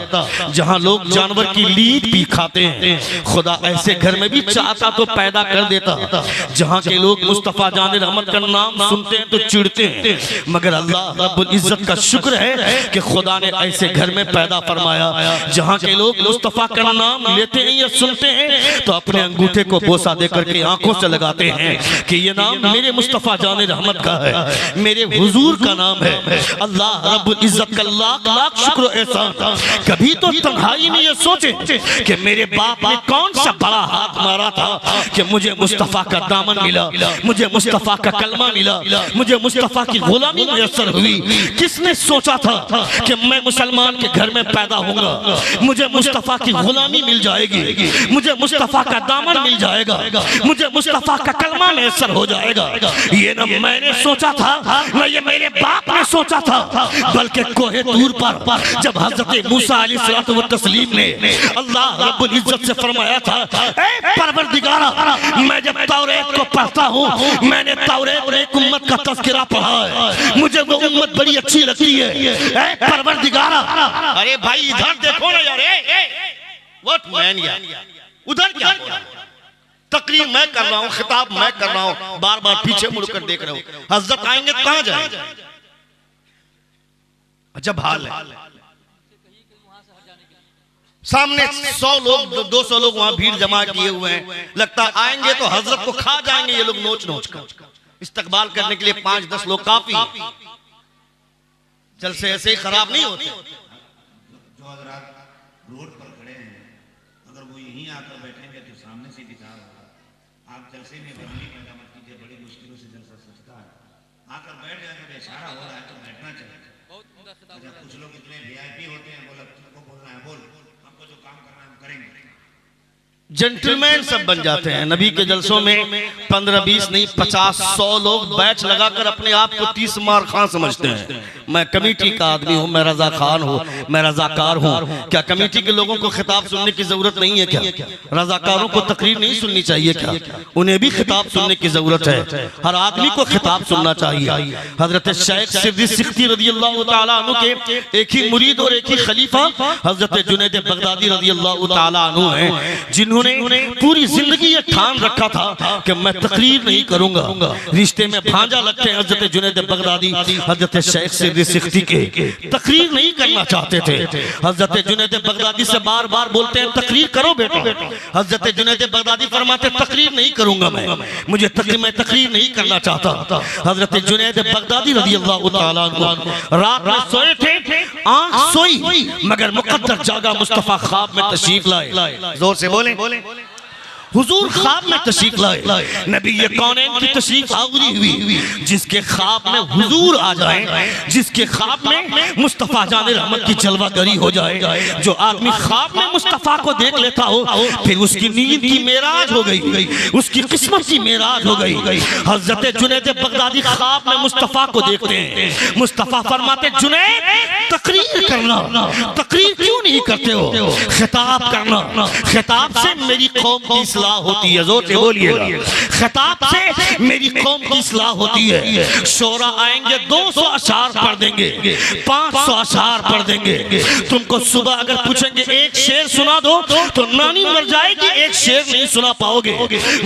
जहाँ लोग जानवर की लीद पी खाते हैं। खुदा ऐसे घर में भी चाहता तो पैदा कर देता जहाँ के लोग मुस्तफ़ा जान रहमत का नाम सुनते हैं तो चिढ़ते हैं। मगर अल्लाह रब्बुल इज़्ज़त का शुक्र है कि खुदा ने ऐसे घर में पैदा फरमाया जहाँ के लोग मुस्तफ़ा का नाम लेते हैं या सुनते हैं तो अपने अंगूठे को बोसा देकर के आंखों से लगाते हैं कि ये नाम मेरे मुस्तफ़ा जान रहमत का है, मेरे हुजूर का नाम है। अल्लाह रब्बुल इज़्ज़त का लाख लाख शुक्र एहसान। कभी तो तन्हाई में ये सोचे कि मेरे बाप ने कौन सा बड़ा हाथ मारा था कि मुझे मुस्तफ़ा का दामन मिला, मुझे मुस्तफ़ा का कलमा मिला, मुझे मुस्तफा की गुलामी मुयस्सर हुई। किसने सोचा था कि मैं मुसलमान के घर में पैदा होऊंगा, मुझे मुस्तफा की गुलामी मिल जाएगी, मुझे मुस्तफा का दामन मिल जाएगा, मुझे मुस्तफा का कलमा मुयस्सर हो जाएगा। ये न मैंने सोचा था, न ये मेरे बाप ने सोचा था, बल्कि कोहे तूर पर जब हजरत मूसा अलैहिस्सलातु व तस्लीम ने अल्लाह रब्बुल इज्जत से फरमाया था, ऐ परवरदिगारा, मैं जब तौरात को पढ़ता हूँ, मैंने तौरात में एक उम्मत का तज़किरा पढ़ा है, मुझे वो उम्मत बड़ी अच्छी लगती है। ऐ परवरदिगारा, अरे भाई इधर देखो ना यार, व्हाट मैन यार, उधर क्या तकरीर मैं कर रहा हूँ, खिताब मैं कर रहा हूँ, बार बार पीछे मुड़कर देख रहे हो। हजरत आएंगे तो कहां जाएंगे? अजब हाल है। सामने 100 लोग 200 लोग वहां भीड़ जमा किए हुए हैं, लगता आएंगे तो हजरत को खा जाएंगे ये लोग नोच नोच कर। इस्तकबाल करने के लिए 5-10 लोग काफी, जलसे ऐसे ही खराब नहीं होते। जो हजरात रोड पर खड़े हैं, अगर वो यहीं आकर बैठेंगे तो सामने से दिखा होगा। आप जलसे में बदली पैदा मत कीजिए, बड़ी मुश्किलों से जलसा सजता है। आकर बैठ जाएंगे, इशारा हो रहा है तो बैठना चाहिए। अच्छा, कुछ लोग इतने VIP होते हैं, बोला तुमको बोलना है बोल, हमको जो काम करना है हम करेंगे। जेंटलमैन सब बन जाते हैं। नबी के जलसों में 15-20 नहीं 50-100 लोग बैच लगाकर अपने आप को 30 मार खां समझते हैं। मैं कमेटी का आदमी हूँ, मैं रजा खान हूँ, मैं रजाकार हूँ। क्या कमेटी के लोगों को खिताब सुनने की जरूरत नहीं है क्या? रजाकारों को तकरीर नहीं सुननी चाहिए क्या? उन्हें भी खिताब सुनने की जरूरत है। हर आदमी को खिताब सुनना चाहिए। हजरत शेख सिद्दी सिख्ती रज़ियल्लाहु ताला अन्हु के एक ही मुरीद और एक ही खलीफा हजरत जुनैद बगदादी रज़ियल्लाहु ताला अन्हु हैं, जिन्होंने पूरी जिंदगी ये ठान रखा था कि मैं तकरीर नहीं करूंगा। रिश्ते में भांजा लगते हैं हजरत जुनैद बगदादी हजरत शेख सिद्दी सिख्ती के, तकरीर नहीं करना चाहते थे। हजरत जुनैद बगदादी से बार बार बोलते हैं तकरीर करो बेटा। हजरत जुनैद बगदादी फरमाते तकरीर नहीं करूंगा, मैं तकरीर नहीं करना चाहता। हजरत जुनैद बगदादी रज़ियल्लाहु ताला अन्हु रात में सोए थे, आंख सोई मगर मुकद्दर जागा, मुस्तफा ख्वाब में तशरीफ लाए। जोर से बोले, हुजूर ख्वाब में तशरीफ लाए। नबी ये कौनैन की तशरीफ आवरी हुई, जिसके ख्वाब में हुजूर आ जाए, जिसके ख्वाब में मुस्तफा जाने रहमत की जलवागरी हो जाए। जो आदमी ख्वाब में मुस्तफा को देख लेता हो, फिर उसकी नींद की मेराज हो गई, उसकी किस्मत की मेराज हो गई। हजरत जुनैद बगदादी ख्वाब में मुस्तफा को देखते हैं। मुस्तफा फरमाते जुनैद तकरीर करना, तकरीर क्यों नहीं करते हो? खिताब करना, खिताब से मेरी कौम की इस्लाह होती है। जोर से बोलिएगा, खिताब से मेरी कौम की इस्लाह होती है। शोरा आएंगे 200 अशार पढ़ देंगे, 500 अशार पढ़ देंगे। तुमको सुबह अगर पूछेंगे एक शेर सुना दो तो नानी मर जाएगी, एक शेर नहीं सुना पाओगे।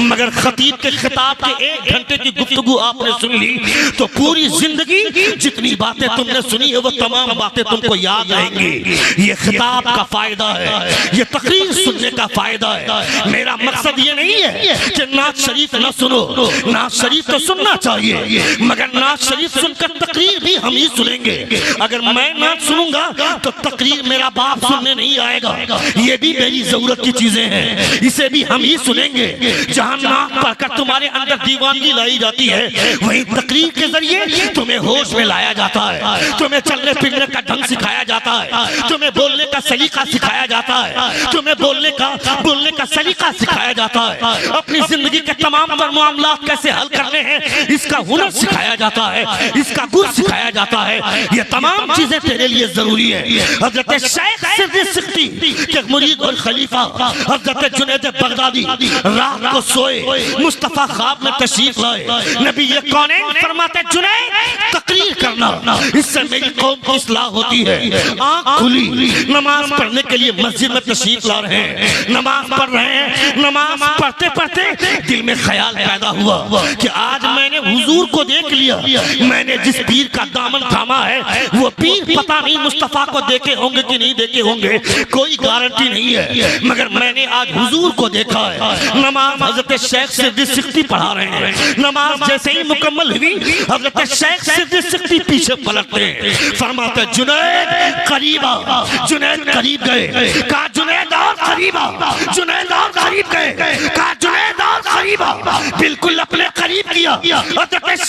मगर खतीब के खिताब के 1 घंटे की गुफ्तगू आपने सुन ली तो पूरी जिंदगी जितनी बातें तुमने सुनी है वो तमाम बातें तुमको याद रहेंगी। ये खिताब का फायदा है, ये तकरीर सुनने का फायदा है। मेरा मकसद ये नहीं है कि नात शरीफ न सुनो, नात शरीफ तो सुनना चाहिए, मगर नात शरीफ सुनकर तकरीर भी हम ही सुनेंगे। अगर मैं नात सुनूंगा तो तकरीर मेरा बाप सुनने नहीं आएगा। ये भी मेरी जरूरत की चीजें हैं, इसे भी हम ही सुनेंगे। जहां नात पढ़कर तुम्हारे अंदर दीवानगी लाई जाती है, वहीं तकरीर के जरिए तुम्हें होश में लाया जाता है, तुम्हें चलने फिरने का ढंग सिखाया जाता है, तुम्हें बोलने का सलीका सिखाया जाता है, तुम्हें बोलने का सलीका सिखाया जाता है, अपनी जिंदगी के तमाम मामला कैसे हल करने हैं इसका हुनर सिखाया जाता है, इसका गुण सिखाया जाता है। ये तमाम चीजें तेरे लिए जरूरी है। हजरत शेख सिद्दी सिख्ती के मुरीद और खलीफा हजरत जुनैद बगदादी रात को सोए, मुस्तफा ख्वाब में तशरीफ लाए। नबी ये कौनैन फरमाते जुनैद तकरीर करना, इससे मेरी कौम की इस्लाह होती है। आंख खुली, नमाज पढ़ने के लिए मस्जिद में तशरीफ ला रहे हैं, नमाज पढ़ रहे हैं। नमाज पढ़ते पढ़ते दिल में ख्याल पैदा हुआ कि आज मैंने हुजूर को देख लिया, मैंने जिस पीर का दामन थामा है वो पीर पता नहीं मुस्तफा को देखे होंगे कि नहीं देखे होंगे, कोई गारंटी नहीं है, मगर मैंने आज हुजूर को देखा है। नमाज हजरत शेख सिद्दी सिख्ती पढ़ा रहे हैं। नमाज जैसे ही मुकम्मल हुई हजरत शेख सिद्दी सिख्ती पीछे पलटते हैं, फरमाते जुनैद करीब आ। जुनैद करीब गए, कहा जुनैद और करीब आ, जुनैद और करीब गए, कहा जुनैद और करीब आ। बिल्कुल अपने करीब किया। हजरत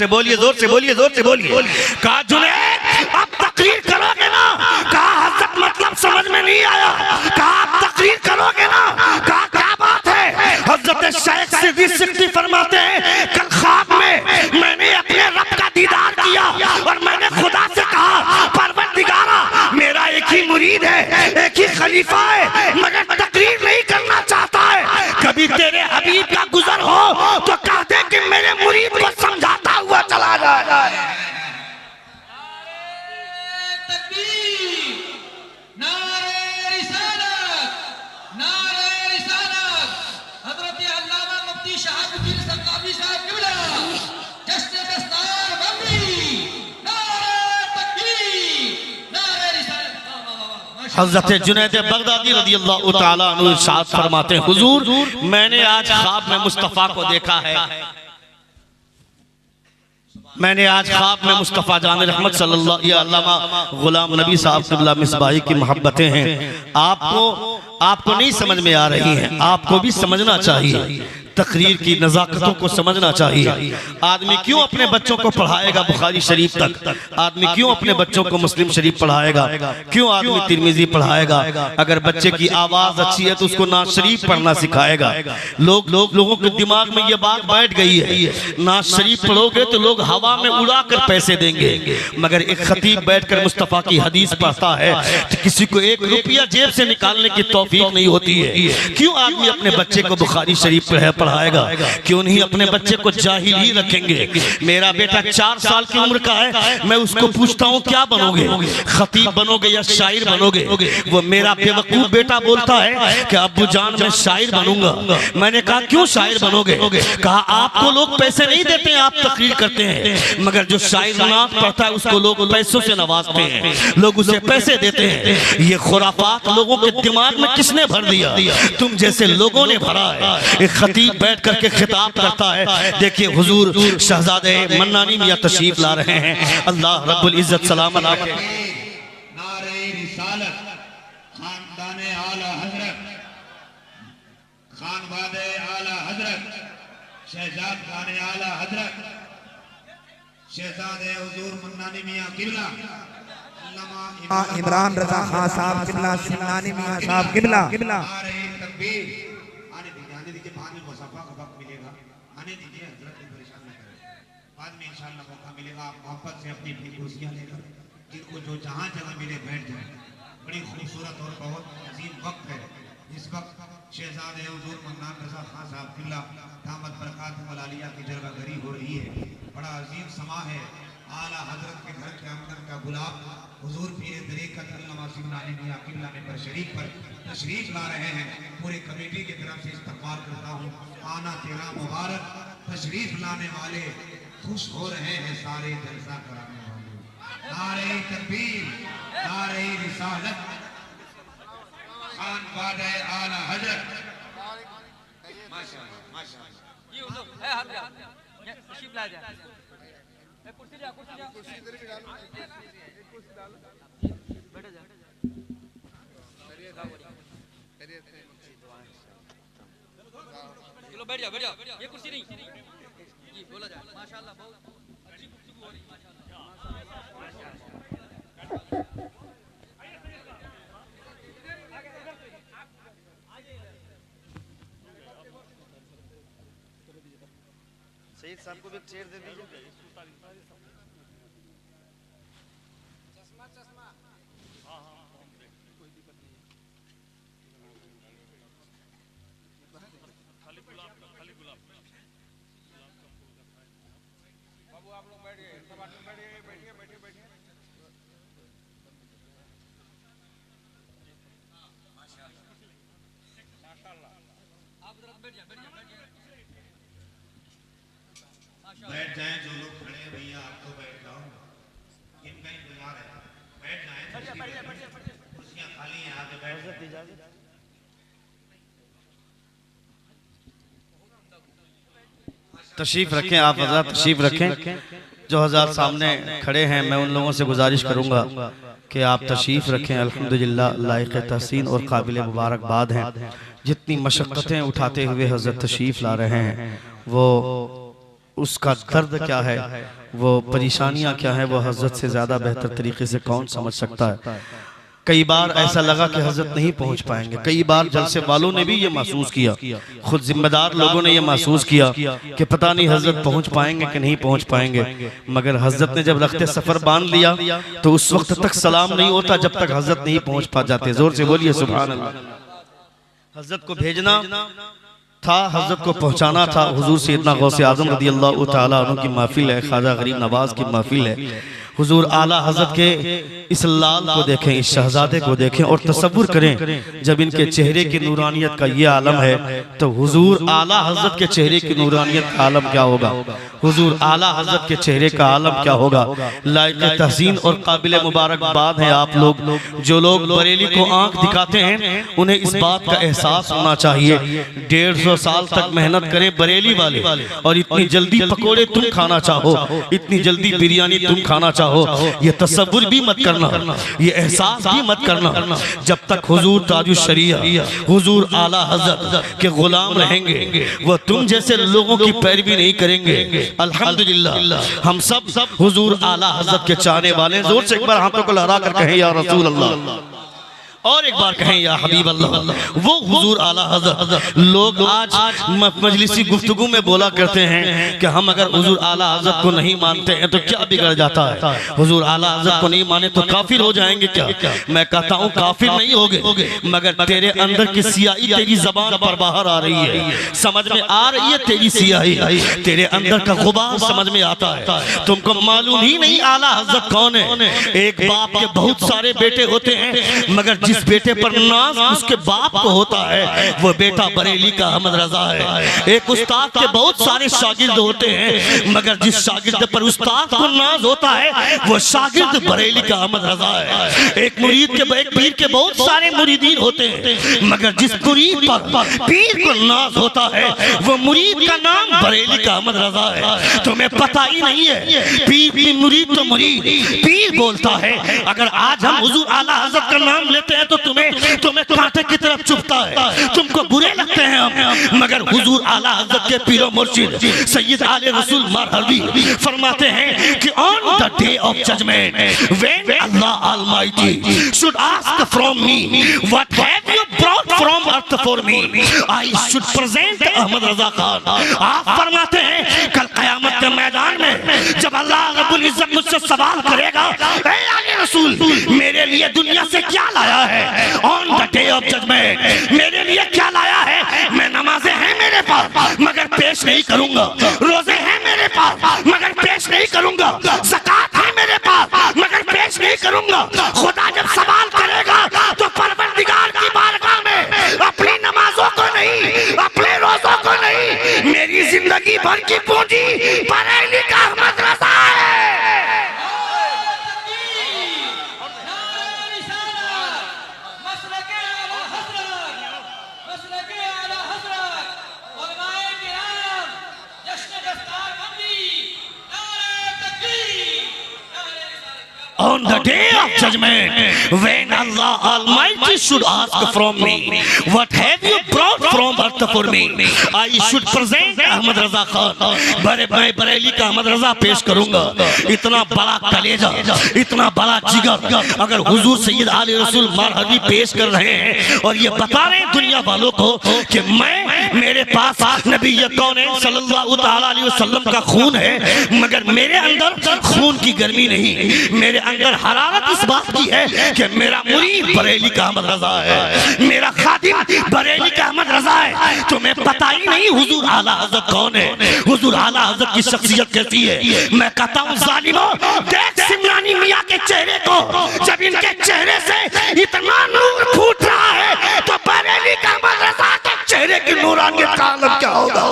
से बोलिए, जोर से बोलिए, जोर से बोलिए। कहा जुनैद अब तकरीर करोगे ना? कहा हजरत मतलब समझ में नहीं आया। कहा अब तकरीर करोगे ना? कहा क्या बात है? हजरत शेख सिद्दी सिक्ती फरमाते हैं कल ख्वाब में मैंने अपने रब का दीदार किया और मैंने खुदा से कहा परवरदिगारा मेरा एक ही मुरीद है, एक ही खलीफा है, मगर तकरीर नहीं करना चाहता है। कभी तेरे हबीब का गुजर हो तो कह दे कि मेरे मुरीद को समझाता हुआ चला जाए। हज़रत जुनैद बगदादी रज़ियल्लाहु ताला अन्हु इरशाद फरमाते हैं हुजूर मैंने आज ख्वाब में मुस्तफ़ा को देखा है। मैंने आज ख्वाब में मुस्तफ़ा जान रहमत सल्लल्लाहु अलैहि वसल्लम गुलाम नबी साहब क़िबला मिसबाही की मोहब्बतें हैं। आपको नहीं समझ में आ रही हैं, आपको भी समझना चाहिए। तकरीर की नज़ाकतों को समझना चाहिए। आदमी क्यों अपने बच्चों को पढ़ाएगा बुखारी शरीफ तक? आदमी क्यों अपने बच्चों को मुस्लिम शरीफ पढ़ाएगा? क्यों आदमी तिरमिज़ी पढ़ाएगा? अगर बच्चे की आवाज़ अच्छी है तो उसको नाज शरीफ पढ़ना सिखाएगा। लोगों के दिमाग में ये बात बैठ गई है, नाज शरीफ पढ़ोगे तो लोग हवा में उड़ा कर पैसे देंगे, मगर एक खतीब बैठकर मुस्तफ़ा की हदीस पढ़ता है तो किसी को एक रुपया जेब से निकालने की तौफीक नहीं होती है। क्यों आदमी अपने बच्चे को बुखारी शरीफ पढ़ाएगा? क्यों नहीं अपने बच्चे को जाहिल ही रखेंगे? मेरा बेटा 4 साल की उम्र का है, मैं उसको पूछता हूँ क्या बनोगे, खतीब बनोगे या शायर बनोगे? वो मेरा बेवकूफ बेटा बोलता है कि अब्बू जान मैं शायर बनूंगा। मैंने कहा क्यों शायर बनोगे? कहा आपको लोग पैसे नहीं देते हैं, आप तकरीर करते हैं, मगर जो शायर नात पढ़ता है उसको लोग पैसों से नवाजते हैं, लोग उसे पैसे देते हैं। ये खुराफात लोगों के दिमाग में किसने भर दिया? तुम जैसे लोगों ने भरा है। एक खतीब बैठ करके खिताब करता है। देखिए हुजूर शहजादे मन्नानी मियां तशरीफ ला रहे हैं, अल्लाह रब्बुल इज्जत सलामत रखे। नारे रिसालत खानदाने आला हजरत, खानवादे आला हजरत, शहजाद खाने आला हजरत, शहजादे हुजूर मन्नानी मियां क़िबला, इमरान रजा खान साहब क़िबला, मन्नानी मियां साहब क़िबला। नारे तकबीर। आने दीजिए, बाद में मुसाफा का वक्त मिलेगा, आने दीजिए, हजरत को परेशान न करें, बाद में इंशाअल्लाह मौका मिलेगा। आप मोहब्बत से अपनी अपनी कुर्सियां लेकर जिनको जो जहाँ जगह मिले बैठ जाए। बड़ी खूबसूरत और बहुत अजीम वक्त है। इस वक्त शहजादे हुजूर मन्नान रजा खान साहब क़िबला दामत बरकातुहुल आलिया की जरगागरी हो रही है। बड़ा अजीम समा है। आला हजरत के घर के आंगन का गुलाब हुजूर पीर तरीक़त अल्लामा मन्नानी मियां क़िबला में पर तशरीफ ला रहे हैं। पूरी कमेटी की तरफ से इस्तक़बाल करता हूँ। आना तेरा मुबारक, तशरीफ लाने वाले खुश हो रहे हैं सारे जलसा कराने वाले। नारे तकबीर, नारे रिसालत, खान वादे आला हजरत। माशाअल्लाह माशाअल्लाह। चलो बैठ जाओ, ये कुर्सी नहीं जी बोला जाए। माशाअल्लाह बहुत अच्छी गुफ्तगू हो रही है। सईद साहब को भी चेयर दे दीजिए। बैठ जाएं जो लोग खड़े हैं भैया, आप तो बैठ जाओ, इनका इंतजार है, बैठ जाएं, कुर्सियां खाली हैं, आगे बैठ जाएं। तशरीफ रखें आप हज़रात, तशरीफ रखें। जो हज़रात सामने खड़े हैं मैं उन लोगों से गुजारिश करूंगा कि आप तशरीफ रखें। अल्हम्दुलिल्लाह लायक तहसीन और काबिल मुबारकबाद हैं। जितनी मशक्क़तें उठाते हुए हज़रत तशरीफ ला रहे हैं वो उसका दर्द क्या है, वो परेशानियां क्या है, वो हजरत से ज्यादा बेहतर तरीके से कौन समझ सकता है। कई बार ऐसा लगा कि हजरत नहीं पहुंच पाएंगे, कई बार जलसे वालों ने भी ये महसूस किया, खुद जिम्मेदार लोगों ने ये महसूस किया कि पता नहीं हजरत पहुंच पाएंगे कि नहीं पहुंच पाएंगे। मगर हजरत ने जब रखते सफर बांध लिया तो उस वक्त तक सलाम नहीं होता जब तक हजरत नहीं पहुंच पा जाते। जोर से बोलिए सुभान अल्लाह। हजरत को भेजना था, हजरत को पहुंचाना था। हुजूर सैयदना गौसे आजम रदी अल्लाह तआला अन्हु की महफिल है, ख्वाजा गरीब नवाज की महफिल है। हुजूर आला हजरत के इस लाल को देखें, इस शहजादे को देखें और तसव्वुर करें जब इनके चेहरे की नूरानियत का ये आलम है तो हुजूर आला हजरत के चेहरे की नूरानियत का आलम क्या होगा, हुजूर आला हजरत के चेहरे का आलम क्या होगा। लायक तहसीन और काबिल मुबारकबाद है आप लोग, जो लोग बरेली को आंख दिखाते हैं उन्हें इस बात का एहसास होना चाहिए 150 साल तक मेहनत करें बरेली वाले और इतनी जल्दी पकोड़े तुम खाना चाहो, इतनी जल्दी बिरयानी तुम खाना चाहो, ये तसव्वुर भी मत करना, ये एहसास भी मत करना जब तक हुजूर ताजुश शरीया हुजूर आला हजरत के गुलाम रहेंगे, वो तुम जैसे लोगों की पैरवी नहीं करेंगे। अल्हम्दुलिल्लाह हम सब हुजूर आला हजरत के चाहने वाले हैं। जोर से एक बार हाथों को लहरा कर कहें या रसूल अल्लाह, और एक बार कहें या हबीब अल्लाह। वो हुजूर आला हजरत लोग आज मजलिसी गुफ्तगू में बोला करते हैं कि हम अगर हुजूर आला हजरत को नहीं मानते हैं तो क्या बिगड़ जाता है, हुजूर आला हजरत को नहीं माने तो काफिर हो जाएंगे क्या। मैं कहता हूँ काफिर नहीं होगे, मगर तेरे अंदर की सियाही तेरी जबान पर बाहर आ रही है, समझ में आ रही है तेरी सियाही, तेरे अंदर का गुबार समझ में आता है। तुमको मालूम ही नहीं आला हजरत कौन है। एक बाप के बहुत सारे बेटे होते हैं मगर जिस बेटे पर नाज उसके बाप को होता है वो बेटा बरेली का अहमद रजा है। एक उस्ताद के बहुत सारे शागिर्द होते हैं मगर जिस शागिर्द पर उस्ताद को नाज होता है वो शागिर्द बरेली का अहमद रजा है। एक मुरीद के एक पीर के बहुत सारे मुरीदीन होते हैं मगर जिस मुरीद पर पीर को नाज होता है वो मुरीद का नाम बरेली का अहमद रजा है। तुम्हें पता ही नहीं है पीर की मुरीद तो मुरीद पीर बोलता है। अगर आज हम हुजूर आला हजरत का नाम लेते हैं तो तुम्हें कांटे की तरफ चुभता है, तुमको बुरे लगते हैं हम, मगर हुजूर आला हजरत के पीरो मुर्शिद सैयद आले रसूल मरहबी फरमाते हैं कि on the day of judgement when Allah almighty should ask from me what have you brought from earth for me I should present Ahmad Raza Khan. आप फरमाते हैं कल कयामत के मैदान में जब अल्लाह रब्बुल इज्जत मुझसे सवाल करेगा ए आले रसूल मेरे लिए दुनिया से क्या लाया है, on the day of judgement मेरे लिए क्या लाया है। मैं नमाजें हैं मेरे पास मगर पेश नहीं करूंगा, रोजे हैं मेरे पास मगर पेश नहीं करूंगा, ज़कात है मेरे पास मगर पेश नहीं करूंगा। खुदा जब सवाल करेगा तो परवरदिगार की बारगाह में अपनी नमाजों को नहीं, अपने रोजों को नहीं, मेरी जिंदगी भर की पूंजी बरेली का अहमद रजा है। On the day of judgment, when Allah Almighty should ask from me, what have you brought from earth for me? I should present Ahmad Raza Khan. मैं बरेली का अहमद रजा पेश करूंगा। इतना बड़ा कलेजा, इतना बड़ा जिगर अगर हुजूर सैयद आले रसूल मरहबी पेश कर रहे हैं और ये बता रहे हैं दुनिया वालों को कि मेरे पास नबी कौनैन सल्लल्लाहु अलैहि वसल्लम का खून है मगर मेरे अंदर खून की गर्मी नहीं, मेरे अंदर हरारत इस बात की है कि मेरा मुरीद बरेली का अहमद रजा है, मेरा खादिम बरेली का अहमद रजा है। तुम्हें पता ही नहीं हुजूर आला हजरत कौन है, हुजूर आला हजरत की शख्सियत कैसी है। मैं कहता हूँ जालिमों देख सिमरानी मियाँ के चेहरे को, जब इनके चेहरे से इतना नूर फूट रहा है तो बरेली का अहमद रजा के चेहरे की नूरानियत का आलम क्या होगा।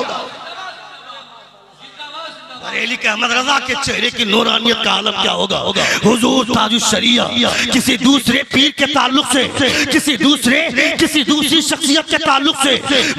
बरेली के अहमद रजा के चेहरे की नूरानियत का आलम क्या होगा? हुजूर ताजुश शरिया किसी दूसरे पीर के ताल्लुक से, किसी दूसरी शख्सियत के ताल्लुक से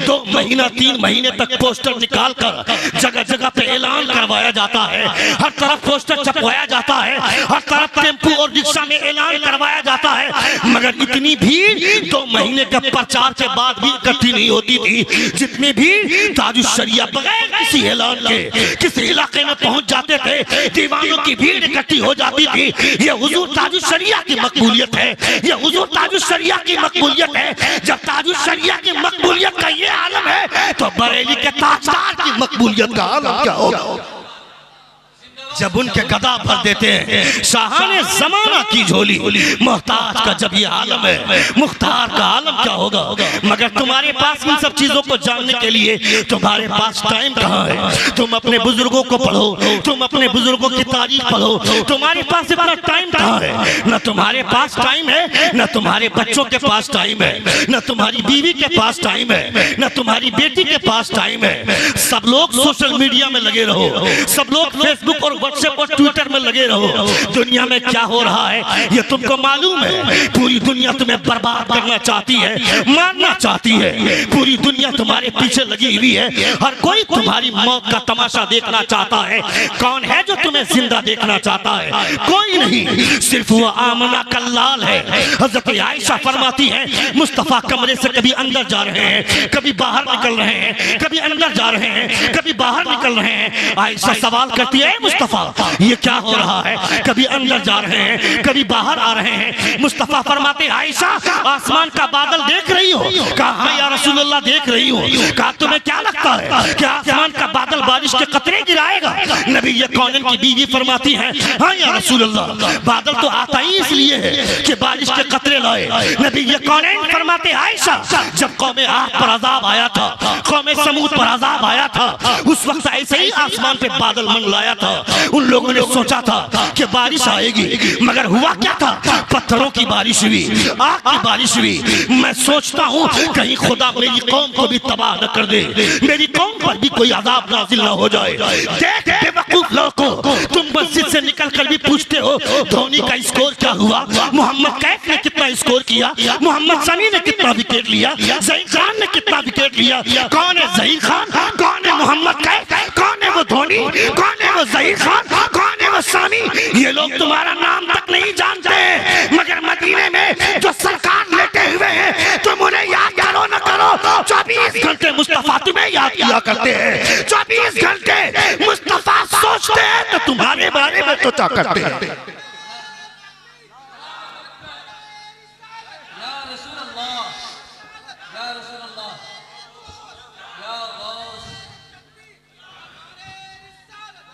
2 महीना 3 महीने तक पोस्टर निकाल कर जगह जगह पे ऐलान करवाया जाता है, हर तरफ पोस्टर छपवाया जाता है, हर तरफ टेम्पू और रिक्शा में ऐलान करवाया जाता है, मगर इतनी भीड़ 2 महीने के प्रचार के बाद भी इकट्ठी नहीं होती थी जितनी भीड़ ताजुश शरिया बगैर किसी ऐलान के किसी इलाके में पहुंच जाते थे, दीवानों की भीड़ इकट्ठी हो जाती थी। ये हुजूर ताजुश शरिया की मकबूलियत है, ये हुजूर ताजुश शरिया की मकबूलियत है। जब ताजुश शरिया की मकबूलियत का ये आलम है तो बरेली के ताजदार की मकबूलियत का आलम क्या होगा? जब उनके गदा भर देते हैं शाहाने जमाना की झोली, मोहताज का जब ये आलम है, मुख्तार का आलम क्या होगा? मगर तुम्हारे पास इन सब चीजों को जानने के लिए तुम्हारे पास टाइम कहाँ है? तुम अपने बुजुर्गों को पढ़ो, तुम अपने बुजुर्गों की तारीख पढ़ो, तुम्हारे पास इतना टाइम कहाँ है? न तुम्हारे पास टाइम है, न तुम्हारे बच्चों के पास टाइम है, न तुम्हारी बीवी के पास टाइम है, न तुम्हारी बेटी के पास टाइम है। सब लोग सोशल मीडिया में लगे रहो, सब लोग फेसबुक और व्हाट्सएप और ट्विटर में लगे रहो। दुनिया में क्या हो रहा है ये तुमको मालूम है? पूरी दुनिया तुम्हें बर्बाद करना चाहती है, मारना चाहती है, पूरी दुनिया तुम्हारे पीछे लगी हुई है, हर कोई तुम्हारी मौत का तमाशा देखना चाहता है। कौन है जो तुम्हें जिंदा देखना चाहता है? कोई नहीं, सिर्फ वो आमना कल्लाल है। हजरत आयशा फरमाती है मुस्तफा कमरे से कभी अंदर जा रहे हैं, कभी बाहर निकल रहे हैं, कभी अंदर जा रहे हैं, कभी बाहर निकल रहे हैं। आयशा सवाल करती है मुस्तफा ये क्या हो रहा है? कभी अंदर जा रहे हैं, कभी बाहर आ रहे हैं। मुस्तफा फरमाते आयशा आसमान का बादल देख रही हो? कहा हाँ या रसूलुल्लाह देख रही हो। कहा तुम्हें क्या लगता है क्या आसमान का बादल बारिश के कतरे गिराएगा? नबी ये कौनन की बीवी फरमाती है हाँ या रसूलुल्लाह बादल तो आता ही इसलिए है कि बारिश के कतरे लाए। नबी ये कौनन फरमाते आयशा जब कौमे आद पर अजाब आया था, कौमे समूद पर अजाब आया था, उस वक्त ऐसे ही आसमान पे बादल मंडलाया था। उन लोगों ने सोचा था कि बारिश आएगी, मगर हुआ क्या था? पत्थरों की बारिश हुई, आग की बारिश हुई। मैं सोचता हूँ कहीं खुदा मेरी कौम को भी तबाह न कर दे, मेरी कौम पर भी कोई अजाब नाजिल न हो जाए। देख बेवकूफ लोगों, तुम मस्जिद से निकल कर भी पूछते हो धोनी का स्कोर क्या हुआ, मोहम्मद कैफ ने कितना स्कोर किया, मोहम्मद शमी ने कितना विकेट लिया, ज़हीर खान ने कितना विकेट लिया। कौन है ज़हीर खान, कौन है मोहम्मद कैफ, कौन है वो धोनी, कौन है वो ज़हीर खान, कौन है वो शामी? ये लोग तुम्हारा नाम तक नहीं जानते, मगर मदीने में जो सरकार लेटे हुए हैं तुम उन्हें याद करो न करो, 24 घंटे मुस्तफा तुम्हें याद किया करते हैं, 24 घंटे मुस्तफा सोचते हैं तो तुम्हारे बारे में सोचा करते हैं। या रसूल अल्लाह, या रसूल अल्लाह, या गौस,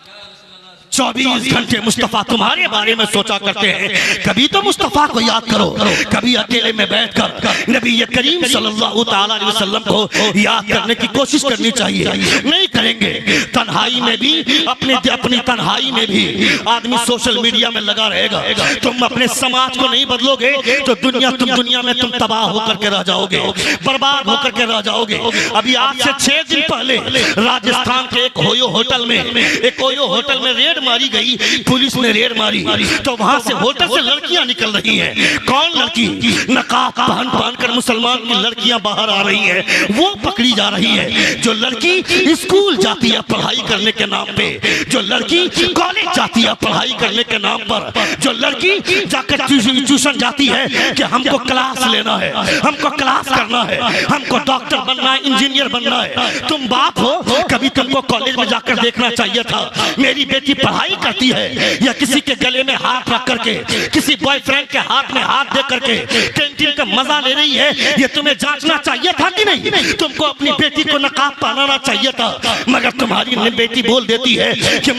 या रसूल अल्लाह। 24 घंटे मुस्तफा तुम्हारे बारे में सोचा करते हैं। कभी तो मुस्तफा को याद करो, कभी अकेले में बैठकर नबी करीम सल्लल्लाहु ताला अलैहि वसल्लम को याद करने की कोशिश करनी चाहिए। नहीं करेंगे, तन्हाई में भी अपनी तन्हाई में भी आदमी सोशल मीडिया में लगा रहेगा। तुम अपने समाज को नहीं बदलोगे तो दुनिया में तुम तबाह होकर के रह जाओगे, बर्बाद होकर के रह जाओगे। अभी आज से 6 दिन पहले राजस्थान के एक ओयो होटल में रेड मारी गई, पुलिस ने रेड मारी तो वहां से होटल से लड़कियां निकल रही हैं। कौन लड़की? नकाब पहन कर मुसलमान की लड़कियां बाहर आ रही हैं, वो पकड़ी जा रही है। जो लड़की स्कूल जाती है पढ़ाई करने के नाम पे, जो लड़की कॉलेज जाती है पढ़ाई करने के नाम पर, जो लड़की जाकर ट्यूशन जाती है कि हमको क्लास लेना है, हमको क्लास करना है, हमको डॉक्टर बनना है, इंजीनियर बनना है। तुम बाप हो, कभी तुमको कॉलेज में जाकर देखना चाहिए था मेरी बेटी पढ़ाई करती है या किसी के गले में हाथ रख करके, किसी बॉयफ्रेंड के हाथ में हाथ दे करके कैंटीन का मजा ले रही है। ये तुम्हें जांचना चाहिए था कि नहीं? तुमको अपनी बेटी को नकाब पहनाना चाहिए था, मगर तुम्हारी बेटी बोल देती है कि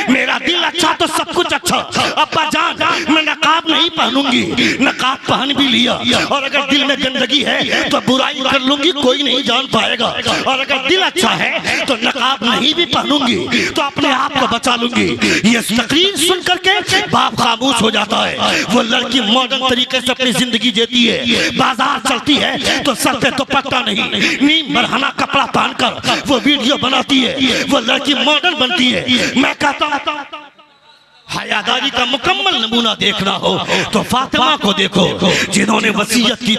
मेरा दिल अच्छा तो सब कुछ अच्छा। अब्बा जान मैं नकाब नहीं पहनूंगी, नकाब पहन भी लिया, और अगर दिल में गंदगी है तो बुराई कर लूंगी, कोई नहीं जान पाएगा, और अगर दिल अच्छा है तो नकाब नहीं भी पहनूंगी तो अपने आप को बचा लूंगी। ये तकरीर सुन करके बाप खामोश हो जाता है। वो लड़की मॉडर्न तरीके से अपनी जिंदगी जीती है, बाजार चलती है तो सर पे दुपट्टा नहीं, नीम मरहना कपड़ा पहनकर वो वीडियो बनाती है, वो लड़की मॉडर्न बनती है। मैं कहता हूं हयादारी का मुकम्मल नमूना देखना हो तो फातिमा को देखो, जिन्होंने वसीयत की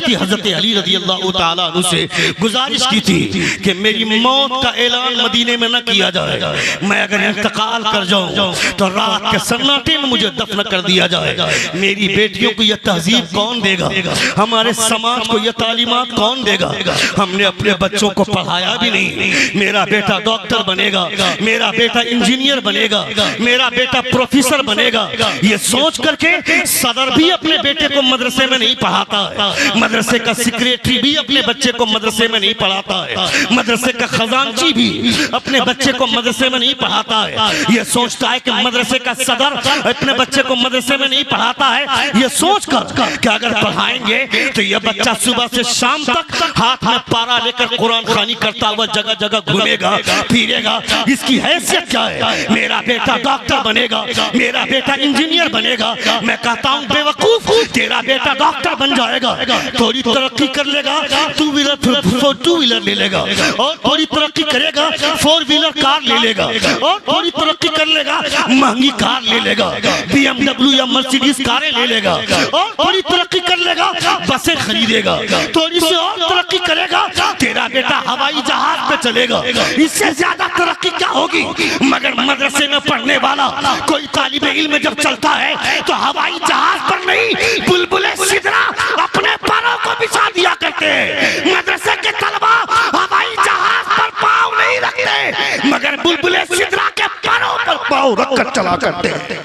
थी हजरत अली रज़ी अल्लाह ताला अन्हु से गुजारिश की थी कि मेरी मौत का ऐलान मदीने में न किया जाए, मैं अगर इंतकाल कर जाऊं तो रात के सन्नाटे में मुझे दफन कर दिया जाए। मेरी बेटियों को यह तहजीब कौन देगा, हमारे समाज को यह तालीमात कौन देगा? हमने अपने बच्चों को पढ़ाया भी नहीं। मेरा बेटा डॉक्टर बनेगा, मेरा बेटा इंजीनियर बनेगा, मेरा बेटा प्रोफेसर बनेगा, ये सोच करके सदर भी अपने बेटे को मदरसे में नहीं पढ़ाता है, मदरसे का सेक्रेटरी भी अपने बच्चे को मदरसे में नहीं पढ़ाता है, मदरसे का खजांची भी अपने बच्चे को मदरसे में नहीं पढ़ाता है। ये सोचता है कि मदरसे का सदर अपने बच्चे को मदरसे में नहीं पढ़ाता है, ये सोचकर कि अगर पढ़ाएंगे तो यह बच्चा सुबह से शाम तक हाथ में पारा लेकर कुरान खानी करता हुआ जगह जगह घूमेगा फिरेगा, इसकी हैसियत क्या है? मेरा बेटा डॉक्टर बनेगा, मेरा बेटा इंजीनियर बनेगा। मैं कहता हूं बेवकूफ, तेरा बेटा डॉक्टर बन जाएगा, थोड़ी तरक्की कर लेगा, टू व्हीलर ले लेगा, और थोड़ी तरक्की करेगा 4 व्हीलर कार ले लेगा, और थोड़ी तरक्की कर लेगा महंगी कार ले लेगा, BMW या मर्सिडीज कारें ले लेगा, और थोड़ी तरक्की कर लेगा बसें खरीदेगा, थोड़ी सी और तरक्की करेगा तेरा बेटा हवाई जहाज पे चलेगा। इससे ज्यादा तरक्की क्या होगी? मगर मदरसे में पढ़ने वाला कोई तालिबे इल्म जब चलता है तो हवाई जहाज पर नहीं, बुलबुले सिदरा अपने पैरों को बिछा दिया करते हैं। मदरसे के तलबा हवाई जहाज पर पाँव नहीं रखते, मगर बुलबुले सिदरा के पैरों पर पाँव रखकर चला करते हैं।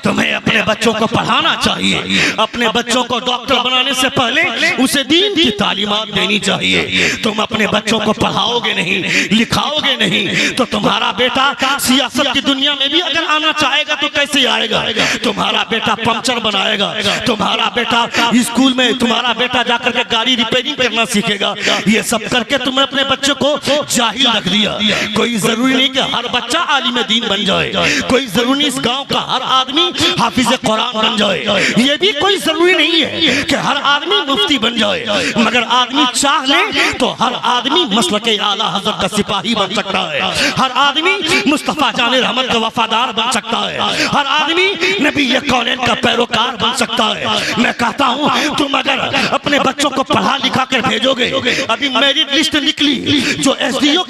तुम्हें अपने बच्चों को पढ़ाना चाहिए, अपने बच्चों को डॉक्टर बनाने से पहले उसे दीन की तालीमात देनी चाहिए। तुम अपने बच्चों को पढ़ाओगे नहीं, लिखाओगे नहीं तो तुम्हारा बेटा सियासत की दुनिया में भी अगर आना चाहेगा तो कैसे आएगा? तुम्हारा बेटा पंचर बनाएगा, तुम्हारा बेटा स्कूल में तुम्हारा बेटा जाकर के गाड़ी रिपेयरिंग करना सीखेगा। ये सब करके तुमने अपने बच्चे को जाहिल रख दिया। कोई जरूरी नहीं कि हर बच्चा आलिम दीन बन जाए, कोई जरूरी नहीं इस गाँव का हर आदमी हाफिज कुरान बन जाए, ये भी कोई जरूरी नहीं है कि हर आदमी मुफ्ती बन जाए, मगर आदमी चाह ले तो हर आदमी मसलके आला हज़रत का सिपाही बन सकता है, हर आदमी मुस्तफा जाने रहमत का वफादार बन सकता है, हर आदमी नबी कौनैन का पैरोकार बन सकता है। मैं कहता हूँ तुम अगर अपने बच्चों को पढ़ा लिखा कर भेजोगे, अभी मेरिट लिस्ट निकली जो एसडीओ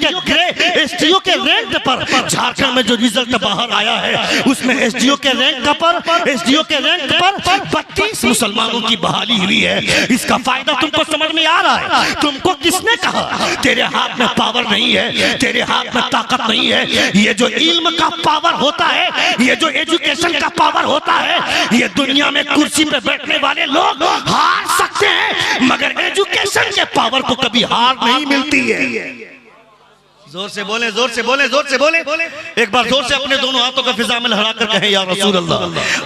के रैंक पर झारखंड में जो रिजल्ट बाहर आया है उसमें एसडीओ के रैंक पर 32 मुसलमानों की बहाली हुई है। इसका फायदा तुमको समझ में आ रहा है? तुमको किसने कहा? तेरे हाथ में पावर नहीं है, तेरे हाथ में ताकत नहीं है। ये जो इल्म का पावर होता है, ये जो एजुकेशन का पावर होता है, ये दुनिया में कुर्सी पे बैठने वाले लोग हार सकते हैं, मगर एजुकेशन के पावर को कभी हार नहीं मिलती है। जोर से बोले, जोर से बोले, जोर से बोले, एक बार जोर से अपने दोनों हाथों का फिजा में लहराकर कहें या रसूल अल्लाह,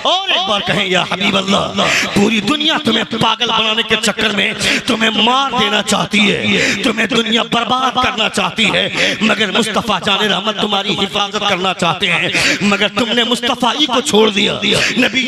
और एक बार कहें या हबीब अल्लाह। पूरी दुनिया तुम्हें पागल बनाने के चक्कर में तुम्हें मार देना चाहती है, तुम्हें दुनिया बर्बाद करना चाहती है, मगर मुस्तफा जाने रहमत तुम्हारी हिफाजत करना चाहते हैं, मगर तुमने मुस्तफा ही को छोड़ दिया। नबी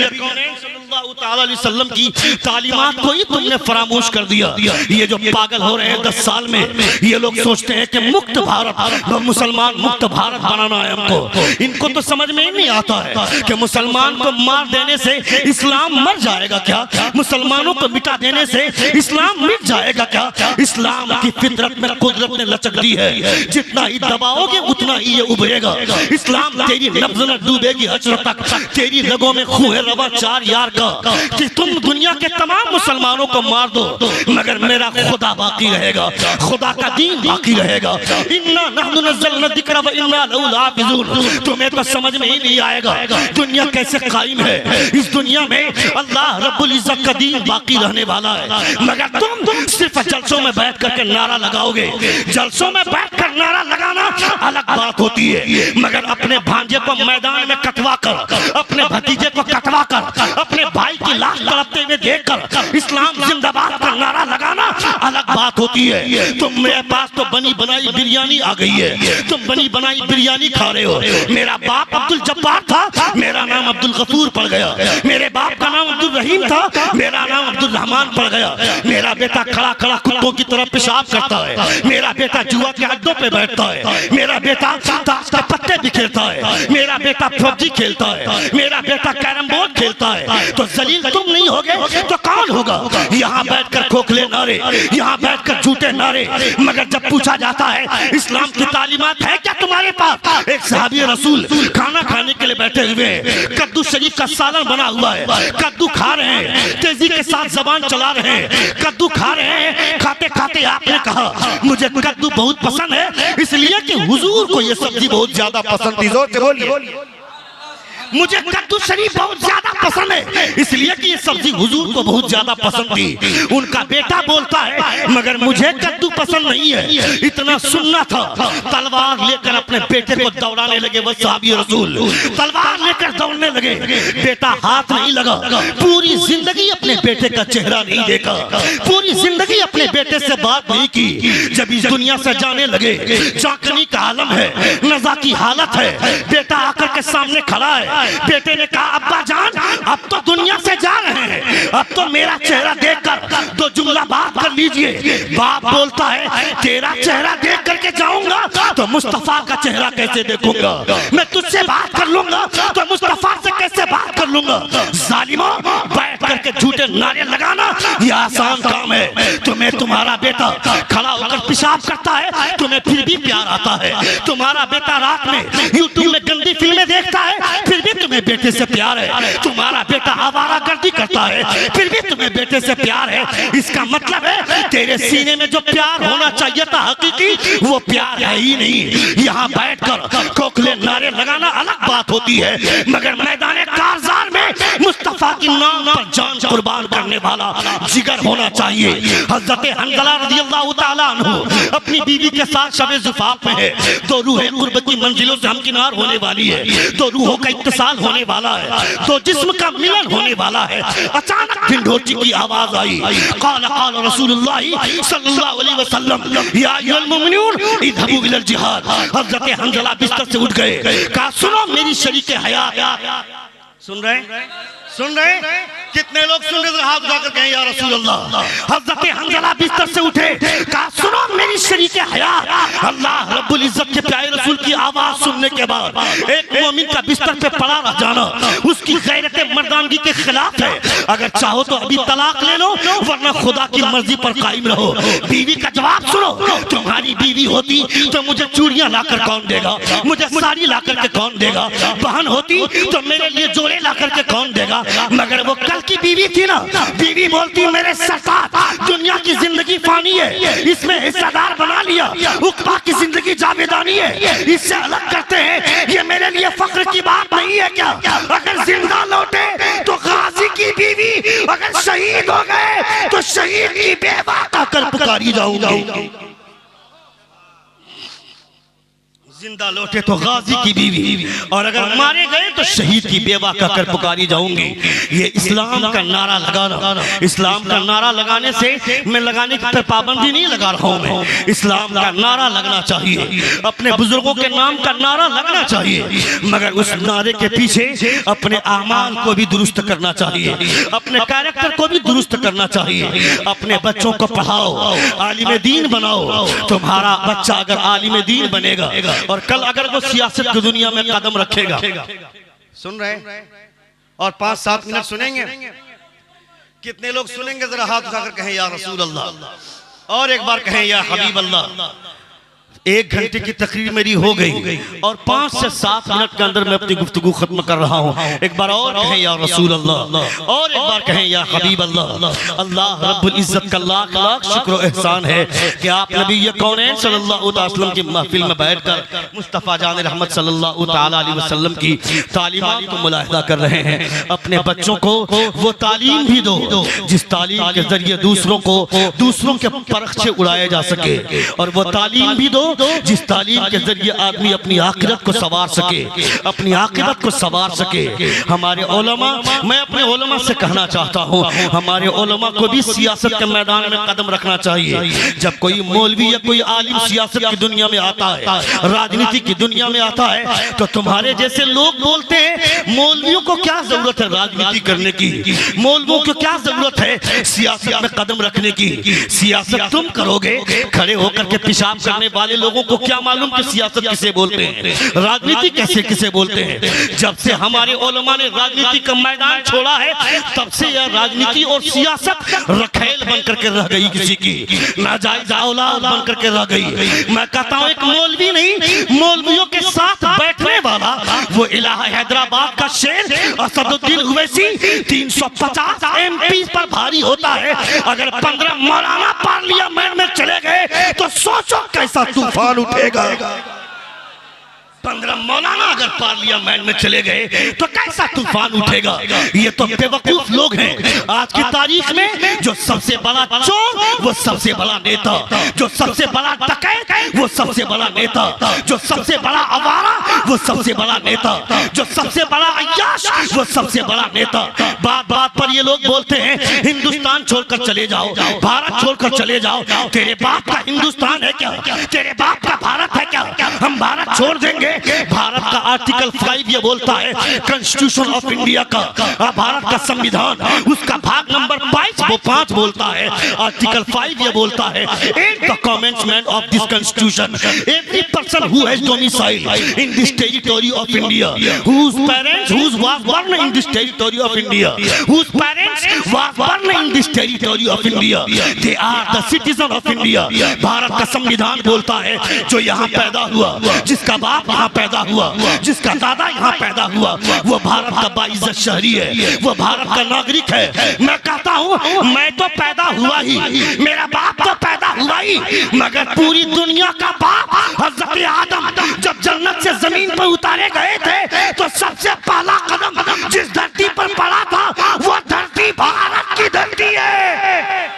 सल्लल्लाहु अलैहि वसल्लम की तालीमात को ही तुमने फरामोश कर दिया। ये जो पागल हो रहे हैं 10 साल में, ये लोग सोचते हैं कि मुक्त भारत, मुसलमान मुक्त भारत बनाना है हमको। इनको तो समझ में ही नहीं आता है कि मुसलमान को मार देने से इस्लाम मर जाएगा क्या? मुसलमानों को मिटा देने से इस्लाम मिट जाएगा क्या? इस्लाम की फितरत में कुदरत ने लचक दी है, जितना ही दबाओगे उतना ही ये उभरेगा। इस्लाम तेरी नब्ज में डूबेगी हश्र तक, तेरी रगों में खून रवा 4 यार का कि तुम दुनिया के तमाम मुसलमानों को मार दो मगर मेरा खुदा बाकी रहेगा, खुदा का दीन बाकी रहेगा। इन्ना नहनु नज़्ज़लना ज़िक्र व इन्ना लहु लहाफ़िज़ून। तुम्हें तो समझ में ही नहीं आएगा दुनिया कैसे कायम है। इस दुनिया में अल्लाह रब्बुल इज़्ज़त का दीन बाकी रहने वाला है मगर तुम सिर्फ जलसों में बैठ करके नारा लगाओगे। जलसों में बैठ कर नारा लगाना अलग बात होती है मगर अपने भांजे को मैदान में कटवा कर, अपने भतीजे को कटवा कर, अपने भाई की लाश तड़पते हुए देखकर इस्लाम जिंदाबाद का नारा लगाना अलग बात होती है। तुम मेरे पास तो बनी बनाई बिरयानी आ गई है, तुम बनी बनाई बिरयानी खा रहे हो। मेरा बाप अब्दुल जब्बार था, मेरा नाम अब्दुल गफूर पड़ गया। मेरे बाप का नाम अब्दुल रहीम था, मेरा नाम अब्दुल रहमान पड़ गया। मेरा बेटा खड़ा खड़ा कुत्तों की तरह पेशाब करता है, मेरा बेटा जुआ के अड्डों पे बैठता है, मेरा बेटा ताश के पत्ते बिखेरता है, मेरा बेटा पबजी खेलता है, मेरा बेटा कैरम बोर्ड खेलता है। तो जलील तुम नहीं होगे तो कौन होगा? यहाँ बैठकर खोखले नारे, यहाँ बैठकर झूठे नारे। मगर जब पूछा जाता है इस्लाम की तालीमात है क्या तुम्हारे पास? एक सहाबी रसूल खाना खाने के लिए बैठे हुए, कद्दू शरीफ का सालन बना हुआ है, कद्दू खा रहे हैं, तेजी के साथ जबान चला रहे हैं, कद्दू खा रहे हैं। खाते खाते आपने कहा मुझे कद्दू बहुत पसंद है इसलिए कि हुजूर को ये सब्जी बहुत ज्यादा पसंद थी। जोर से बोलिए। मुझे कद्दू शरीफ बहुत ज्यादा पसंद है इसलिए कि ये सब्जी हुजूर को बहुत ज्यादा पसंद थी। उनका बेटा बोलता है मगर मुझे कद्दू पसंद नहीं है। इतना सुनना था, तलवार लेकर अपने बेटे को दौड़ाने लगे। वो सहाबी रसूल तलवार लेकर दौड़ने लगे, बेटा हाथ नहीं लगा। पूरी जिंदगी अपने बेटे का चेहरा नहीं देखा, पूरी जिंदगी अपने बेटे से बात नहीं की। जब इस दुनिया से जाने लगे, चाकनी का आलम है, नज़ा की हालत है, बेटा आकर के सामने खड़ा है। बेटे ने कहा अब्बा जान अब तो दुनिया से जा रहे हैं, अब तो मेरा चेहरा देखकर दो जुमला बात कर लीजिए। बाप बोलता है तेरा चेहरा देख करके जाऊंगा तो मुस्तफा का चेहरा कैसे देखूंगा? मैं तुझसे बात कर लूंगा तो मुस्तफा से कैसे बात कर लूंगा? जालिमों, बैठ करके झूठे नारे लगाना यह आसान काम है। तुम्हें तुम्हारा बेटा खड़ा होकर पेशाब करता है, तुम्हें फिर भी प्यार आता है। तुम्हारा बेटा रात में यूट्यूब में गंदी फिल्में देखता है, फिर भी तुम्हें बेटे से प्यार है। तुम्हारा बेटा आवारागर्दी करता है, फिर भी तुम्हें बेटे से प्यार है। इसका मतलब है तेरे सीने में जो प्यार होना चाहिए था हकीकी, वो प्यार है ही नहीं। यहाँ बैठकर खोखले नारे लगाना अलग बात होती है मगर मैदान कारज़ार में मुस्तफा की नाम पर जान कुर्बान करने वाला जिगर होना चाहिए। हज़रत हंज़ला रज़ियल्लाहु ताला अन्हु अपनी बीवी के साथ शब ज़ुफ़ाफ़ में है। दो रूहें कुर्ब की मंजिलों से हमकिनार होने वाली है, दो रूहों का इत्तिसाल होने वाला है, दो जिस्म का मिलन होने वाला है। अचानक ढिंढोरची की आवाज आई, क़ाल क़ाल रसूलुल्लाह सल्लल्लाहु अलैहि वसल्लम या अय्युहल मुमिनून इज़हबू इलल जिहाद। हज़रत हंज़ला बिस्तर से उठ गए, कहा सुनो मेरी शरीके हयात। सुन रहे सुन रहे कितने लोग सुन रहे? हाथ उठाकर कहें या रसूल अल्लाह। हज़रत हंज़ला बिस्तर से उठे, कहा सुनो मेरी शरीके हयात। अल्लाह रब्बुल इज़्ज़त के प्यारे रसूल की आवाज सुनने के बाद एक मोमिन का बिस्तर पे पड़ा रह जाना उसकी गैरत मर्दानगी के खिलाफ है। अगर चाहो तो अभी तलाक ले लो वरना खुदा की मर्जी पर कायम रहो। बीवी का जवाब सुनो, तुम्हारी बीवी होती तो मुझे चूड़ियां लाकर कौन देगा, मुझे साड़ी लाकर के कौन देगा? बहन होती तो मेरे लिए जोड़े लाकर के कौन देगा? मगर वो कल की बीवी थी ना, बीवी बोलती मेरे सरकार दुनिया की जिंदगी फानी है, इसमें हिस्सेदार बना लिया, उक़बा की जिंदगी जावेदानी है, इससे अलग करते हैं। ये मेरे लिए फख्र की बात नहीं है क्या? अगर जिंदा लौटे तो गाजी की बीवी, अगर शहीद हो गए तो शहीद की बेवा कहकर पुकारी जाऊंगी। जिंदा लौटे तो गाजी की बीवी और अगर मारे गए तो शहीद की बेवा कहकर पुकारी जाऊंगी। ये इस्लाम का नारा लगाना, इस्लाम का नारा लगाने से मैं लगाने की पाबंदी नहीं लगा रहा हूँ, मैं इस्लाम का नारा लगना चाहिए, अपने बुजुर्गों के नाम का नारा लगना चाहिए मगर उस नारे के पीछे अपने आमाल को भी दुरुस्त करना चाहिए, अपने कैरेक्टर को भी दुरुस्त करना चाहिए। अपने बच्चों को पढ़ाओ, आलिम दीन बनाओ। तुम्हारा बच्चा अगर आलिम दीन बनेगा और कल अगर वो सियासत की दुनिया में कदम रखेगा, सुन रहे और 5-7 मिनट सुनेंगे, कितने लोग सुनेंगे? जरा हाथ उठाकर कहें या रसूल अल्लाह, और एक बार कहें या हबीब अल्लाह। 1 घंटे की तकरीर मेरी हो गई और 5 से 7 मिनट के अंदर मैं अपनी गुफ्तगू खत्म कर रहा हूँ। एक बार और कहें या रसूल अल्लाह, और एक बार कहें या हबीब अल्लाह। अल्लाह रब्बुल इज्जत का लाख लाख शुक्र और एहसान है कि आप नबी कौनैन सल्लल्लाहु अलैहि वसल्लम की महफिल में बैठकर मुस्तफ़ा जान रहमत सल्लल्लाहु तआला अलैहि वसल्लम की तालीमात को मुलाहिदा कर रहे हैं। अपने बच्चों को वो तालीम भी दो जिस तालीम के जरिए दूसरों के परख से उड़ाया जा सके, और वो तालीम भी दो जिस तालीम के जरिए आदमी अपनी आखिरत को संवार सके, अपनी आखिरत को संवार सके। हमारे उलमा, मैं अपने उलमा से कहना चाहता हूँ, हमारे उलमा को भी सियासत के मैदान में कदम रखना चाहिए। जब कोई मौलवी या कोई आलिम सियासत की दुनिया में आता है, राजनीति की दुनिया में आता है, तो तुम्हारे जैसे लोग बोलते हैं मौलवियों को क्या जरूरत है राजनीति करने की, मौलवियों को क्या जरूरत है सियासत में कदम रखने की। सियासत तुम करोगे, खड़े होकर के पेशाब करने वाले लोगों को क्या मालूम कि सियासत किसे बोलते हैं, राजनीति कैसे किसे बोलते हैं। जब से हमारे उलमा ने राजनीति का मैदान छोड़ा है, तब से यह राजनीति और सियासत रखेल बन करके रह गई, किसी की नाजायज औलाद बन करके रह गई। मैं कहता हूँ एक मौलवी नहीं, मौलवियों के साथ बैठने वाला वो इलाहा हैदराबाद का शेर असदुद्दीन ओवैसी 350 MP पर भारी होता है। अगर 15 मौलाना पार्लियामेंट में चले गए तो सोचो कैसा तूफान उठेगा। 15 मौलाना अगर पार्लियामेंट में चले गए तो कैसा तूफान उठेगा। ये तो बेवकूफ लोग हैं। आज की तारीख में जो सबसे बड़ा चोर वो सबसे बड़ा नेता, जो सबसे बड़ा डकैत वो सबसे बड़ा नेता, जो सबसे बड़ा आवारा वो सबसे बड़ा नेता, जो सबसे बड़ा अय्याश वो सबसे बड़ा नेता। बात बात पर ये लोग बोलते हैं हिंदुस्तान छोड़कर चले जाओ, भारत छोड़कर चले जाओ। तेरे बाप का हिंदुस्तान है क्या? तेरे बाप का भारत है क्या? हम भारत छोड़ देंगे? भारत का आर्टिकल 5 ये बोलता है, कॉन्स्टिट्यूशन ऑफ इंडिया का, भारत का संविधान, उसका भाग नंबर 5 बोलता है, आर्टिकल 5 ये बोलता है, at the commencement of this constitution every person who has domicile in this territory of India, whose parents was born in this territory of India, whose parents was born in this territory of India, they are the citizen of India। Bharat का संविधान बोलता है जो यहाँ पैदा हुआ, जिसका बाप यहाँ पैदा हुआ, जिसका दादा यहाँ पैदा हुआ, वो भारत का बाइज्जत शहरी है, वो भारत का नागरिक है। मैं कहता हूँ मैं तो पैदा हुआ ही, मेरा बाप तो पैदा हुआ ही, मगर पूरी दुनिया का बाप हज़रत आदम जब जन्नत से जमीन पर उतारे गए थे तो सबसे पहला कदम जिस धरती पर पड़ा था वो धरती भारत की धरती है।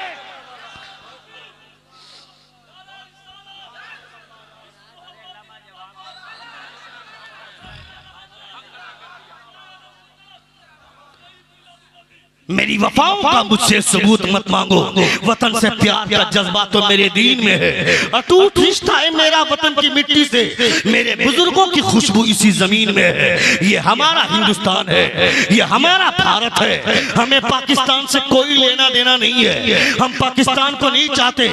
मेरी वफाओं का मुझसे सबूत मत मांगो, वतन से प्यार का जज्बा तो मेरे दीन में है। अटूट रिश्ता है मेरा वतन की मिट्टी से, मेरे बुजुर्गों की खुशबू इसी जमीन में है। ये हमारा हिंदुस्तान है, ये हमारा भारत है। हमें पाकिस्तान से कोई लेना देना नहीं है, हम पाकिस्तान को नहीं चाहते।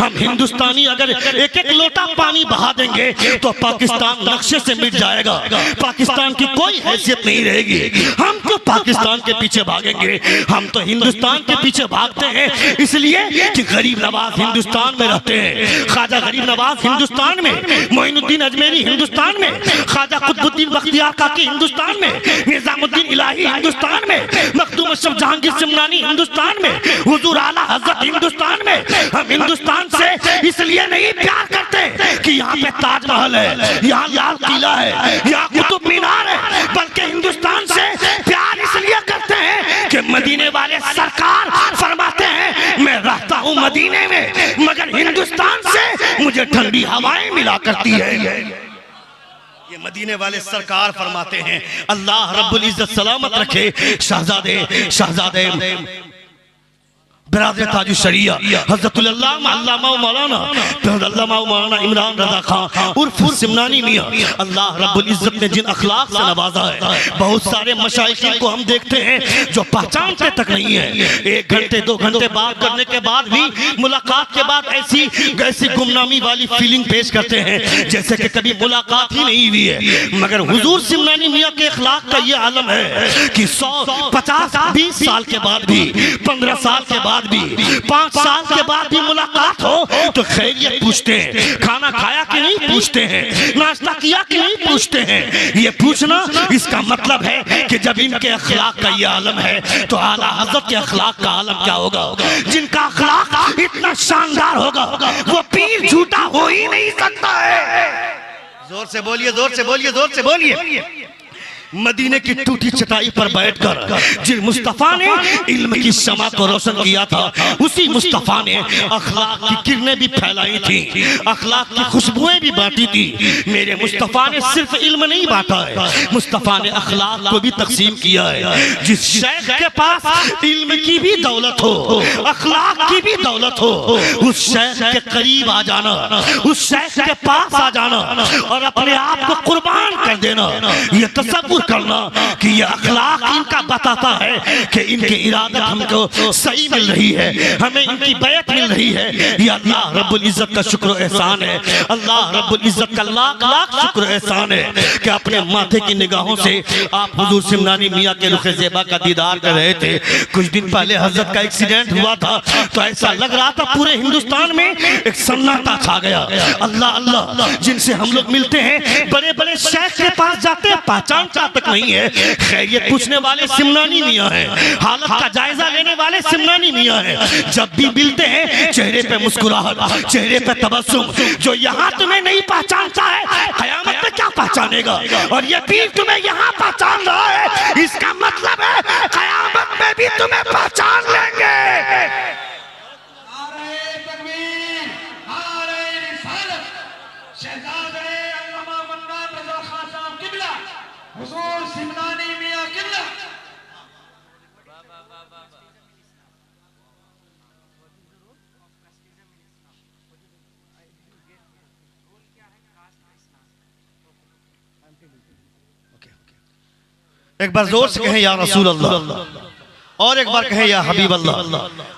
हम हिंदुस्तानी अगर एक एक लोटा पानी बहा देंगे तो पाकिस्तान नक्शे से मिट जाएगा, पाकिस्तान की कोई हैसियत नहीं रहेगी। हम क्यों पाकिस्तान के पीछे भागेंगे? हम तो हिंदुस्तान के पीछे भागते हैं इसलिए कि गरीब नवाज हिंदुस्तान में रहते हैं, ख्वाजा गरीब नवाज हिंदुस्तान में, मोइनुद्दीन अजमेरी हिंदुस्तान में, ख्वाजा कुतुबुद्दीन बख्तियार काकी हिंदुस्तान में, निजामुद्दीन इलाही हिंदुस्तान में, मखदूम अशरफ जहांगीर सिमनानी हिंदुस्तान में, हुजूर आला हजरत हिंदुस्तान में। हम हिंदुस्तान से इसलिए नहीं प्यार करते कि यहाँ पे ताजमहल है, यहाँ लाल किला है, यहाँ कुतुब मीनार है, बल्कि हिंदुस्तान से प्यार इसलिए करते हैं कि मदीने वाले सरकार फरमाते हैं मैं रहता हूँ मदीने में, मगर हिंदुस्तान से मुझे ठंडी हवाएं मिला करती है। ये मदीने वाले सरकार फरमाते हैं। अल्लाह रब्बुल इज्जत सलामत रखे शहजादे बरादर ताजु शरिया हज़रतुल अल्लामा मौलाना इमरान रज़ा खान उर्फ सिमनानी मियां, अल्लाह रब्बुल इज्जत ने जिन अखलाक से नवाजा है, बहुत सारे मशाइखीन को हम देखते हैं जो पहचानते तक नहीं है। 1 घंटे 2 घंटे बात करने के बाद भी, मुलाकात के बाद ऐसी गुमनामी वाली फीलिंग पेश करते हैं जैसे कि कभी मुलाकात ही नहीं हुई है। मगर हुजूर सिमनानी मियां के अखलाक का ये आलम है कि 100, 50, 20 साल के बाद भी, 15 साल के बाद बाद भी 5 साल के बाद भी मुलाकात हो तो खैरियत पूछते हैं, खाना खाया कि नहीं पूछते हैं, नाश्ता किया कि नहीं पूछते हैं। ये पूछना इसका मतलब है कि जब इनके अखलाक का ये आलम है तो आला हज़रत के अखलाक का आलम क्या होगा। जिनका अखलाक इतना शानदार होगा वो पीर झूठा हो ही नहीं सकता है। जोर से बोलिए, जोर से बोलिए, जोर से बोलिए। मदीने की टूटी चटाई पर बैठकर जिन मुस्तफा ने इल्म की शमा को रोशन किया था, उसी मुस्तफा ने अखलाक की किरणें भी फैलाई थी, अखलाक की खुशबुएं भी बांटी थी। मेरे मुस्तफा ने सिर्फ इल्म नहीं बांटा है, मुस्तफा ने अखलाक को भी तकसीम किया है। जिस शेख के पास इल्म की भी दौलत हो, अखलाक की भी दौलत हो, उस शेख के करीब आ जाना, उस शेख के पास आ जाना और अपने आप को कुर्बान कर देना। यह तसव्वुर करना कि यह अखलाक इनका बताता है कि इनके इरादत हमको सही मिल रही है, हमें इनकी बैत मिल रही है। ये अल्लाह रब्बुल इज्जत का शुक्र एहसान है, अल्लाह रब्बुल इज्जत का लाख लाख शुक्र एहसान है कि अपने माथे की निगाहों से आप हुजूर सिमनानी मियाँ के रुखे ज़ेबा का दीदार कर रहे थे। कुछ दिन पहले हजरत का एक्सीडेंट हुआ था तो ऐसा लग रहा था पूरे हिंदुस्तान में एक सन्नाटा छा गया। अल्लाह अल्लाह, जिनसे हम लोग मिलते हैं, बड़े बड़े शेख के पास जाते हैं, पहचान तक नहीं है, खैरियत पूछने वाले सिमनानी मियाँ हैं, हालत का जायजा लेने वाले सिमनानी मियाँ हैं। जब भी मिलते हैं चेहरे पे मुस्कुराहट, चेहरे पे तबस्सुम। जो यहाँ तुम्हें नहीं पहचानता है क़यामत में क्या पहचानेगा। और ये पीर तुम्हें यहाँ पहचान रहा है, इसका मतलब है क़यामत में भी तुम्हें पहचान लेंगे। हुजूर सिमनानी मियां किल्ला। एक बार जोर से कहें या रसूल अल्लाह, और एक बार कहें या हबीब अल्लाह।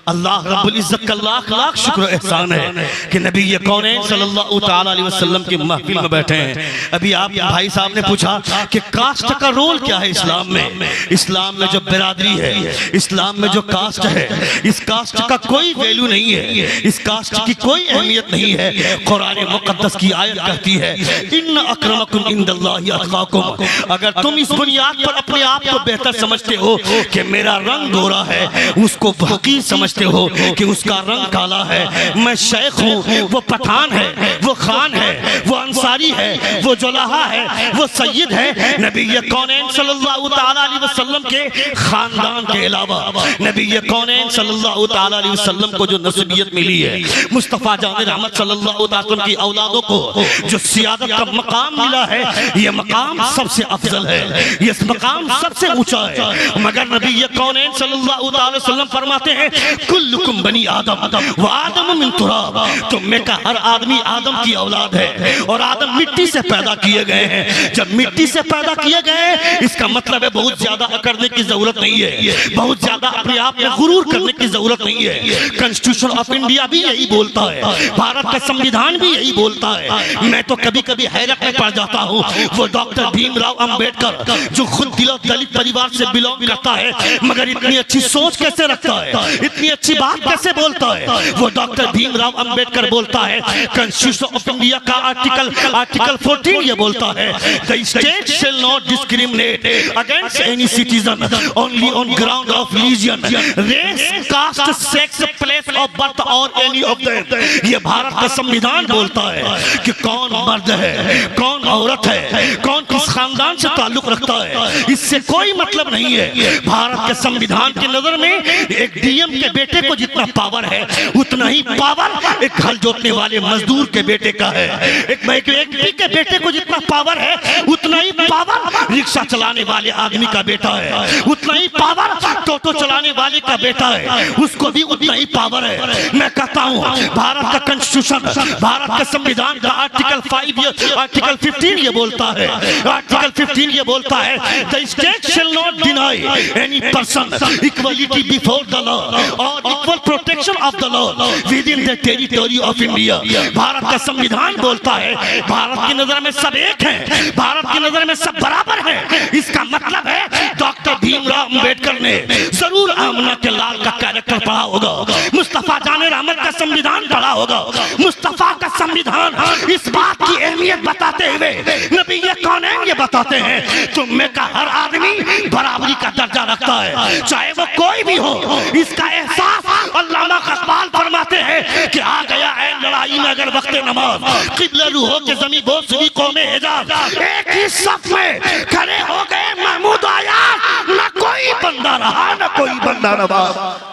अल्लाह रब्बुल इज्जत का लाख लाख शुक्र एहसान है कि नबी ये कौन सल्लल्लाहु तआला अलैहि वसल्लम की महफिल में बैठे हैं। अभी आप भाई साहब ने पूछा कि कास्ट का रोल क्या है इस्लाम में। इस्लाम में जो बिरादरी है, इस्लाम में जो कास्ट है, इस कास्ट का कोई वैल्यू नहीं है, इस कास्ट की कोई अहमियत नहीं है। कुरान मुकद्दस की आयत कहती है इन्न अक्रमकुम इंदल्लाहि अत्काकुम। अगर तुम इस बुनियाद पर अपने आप को बेहतर समझते हो कि मेरा रंग गोरा है, उसको हकीर समझते हो कि उसका रंग काला है, मैं शेख हूँ, वो पठान है, वो खान है, वो अंसारी है, वो जुलाहा है, वो सैयद है। नबी कौनैन सल्लल्लाहु तआला अलैहि वसल्लम के खानदान के अलावा नबी कौनैन सल्लल्लाहु तआला अलैहि वसल्लम को जो नस्बियत मिली है, मुस्तफ़ा जान रहमत सल्लल्लाहु अलैहि वसल्लम की औलादों को जो सियादत का मकाम मिला है, ये मकाम सबसे अफजल है, ये मकाम सबसे ऊंचा है। मगर नबी कौनैन सल्लल्लाहु अलैहि वसल्लम फरमाते हैं कुल्लुकुम बनी आदम व आदम मिन तुराब। तुम में का हर आदमी आदम की औलाद है और आदम मिट्टी से पैदा किए गए हैं। जब मिट्टी से पैदा किए गए इसका मतलब है बहुत ज्यादा अकड़ने की जरूरत नहीं है, बहुत ज्यादा अपने आप में गुरूर करने की जरूरत नहीं है। कॉन्स्टिट्यूशन ऑफ इंडिया भी यही बोलता है, भारत का संविधान भी यही बोलता है। मैं तो कभी कभी हैरत में पड़ जाता हूँ, वो डॉक्टर भीमराव अंबेडकर जो खुद दलित परिवार से बिलोंग करता है मगर इतनी अच्छी सोच कैसे रखता है, इतनी अच्छी बात कैसे बोलता है। वो डॉक्टर भीमराव अंबेडकर बोलता है कॉन्स्टिट्यूशन ऑफ इंडिया का आर्टिकल 14 ये बोलता है the state shall not discriminate against any citizen only on ground of religion, race, caste, sex, place of birth और एनी ऑफ देम। ये भारत का संविधान बोलता है कि कौन मर्द है, कौन औरत है, कौन किस खानदान से ताल्लुक रखता है, इससे कोई मतलब नहीं है। भारत के संविधान की नजर में एक डीएम के बेटे को जितना पावर है उतना ही पावर एक हल जोतने वाले मजदूर के बेटे का है। एक व्यक्ति के बेटे को जितना पावर है उतना ही पावर रिक्शा चलाने वाले आदमी का बेटा है, उतना ही पावर टोटो चलाने वाले का बेटा है, उसको भी उतना ही पावर है। मैं कहता हूँ भारत का कॉन्स्टिट्यूशन, भारत के संविधान का आर्टिकल 15 ये बोलता है, आर्टिकल 15 ये बोलता है the state shall not deny any person equality before the law और equal protection of the law within the territory of India. Bharat का संविधान बोलता है भारत की नजर में सब एक हैं, भारत की नजर में सब बराबर हैं। इसका मतलब है डॉक्टर भीमराव अंबेडकर ने जरूर आमना के लाल का कैरेक्टर पढ़ा होगा, मुस्तफा जाने रहमत का संविधान पढ़ा होगा। मुस्तफा का संविधान इस बात की अहमियत बताते हुए नबी ये कौनैन ये बताते हैं तुम में का हर आदमी बराबरी का दर्जा रखता है, चाहे वो कोई भी हो। इसका एहसास अल्लामा इकबाल फरमाते हैं कि आ गया है लड़ाई में अगर वक्त नमाज किबला रूहों के ज़मीं बोझ सभी कौमें हिजाज एक ही सफ में खड़े हो गए महमूद आयात, न कोई बंदा रहा न कोई बंदा नवाज।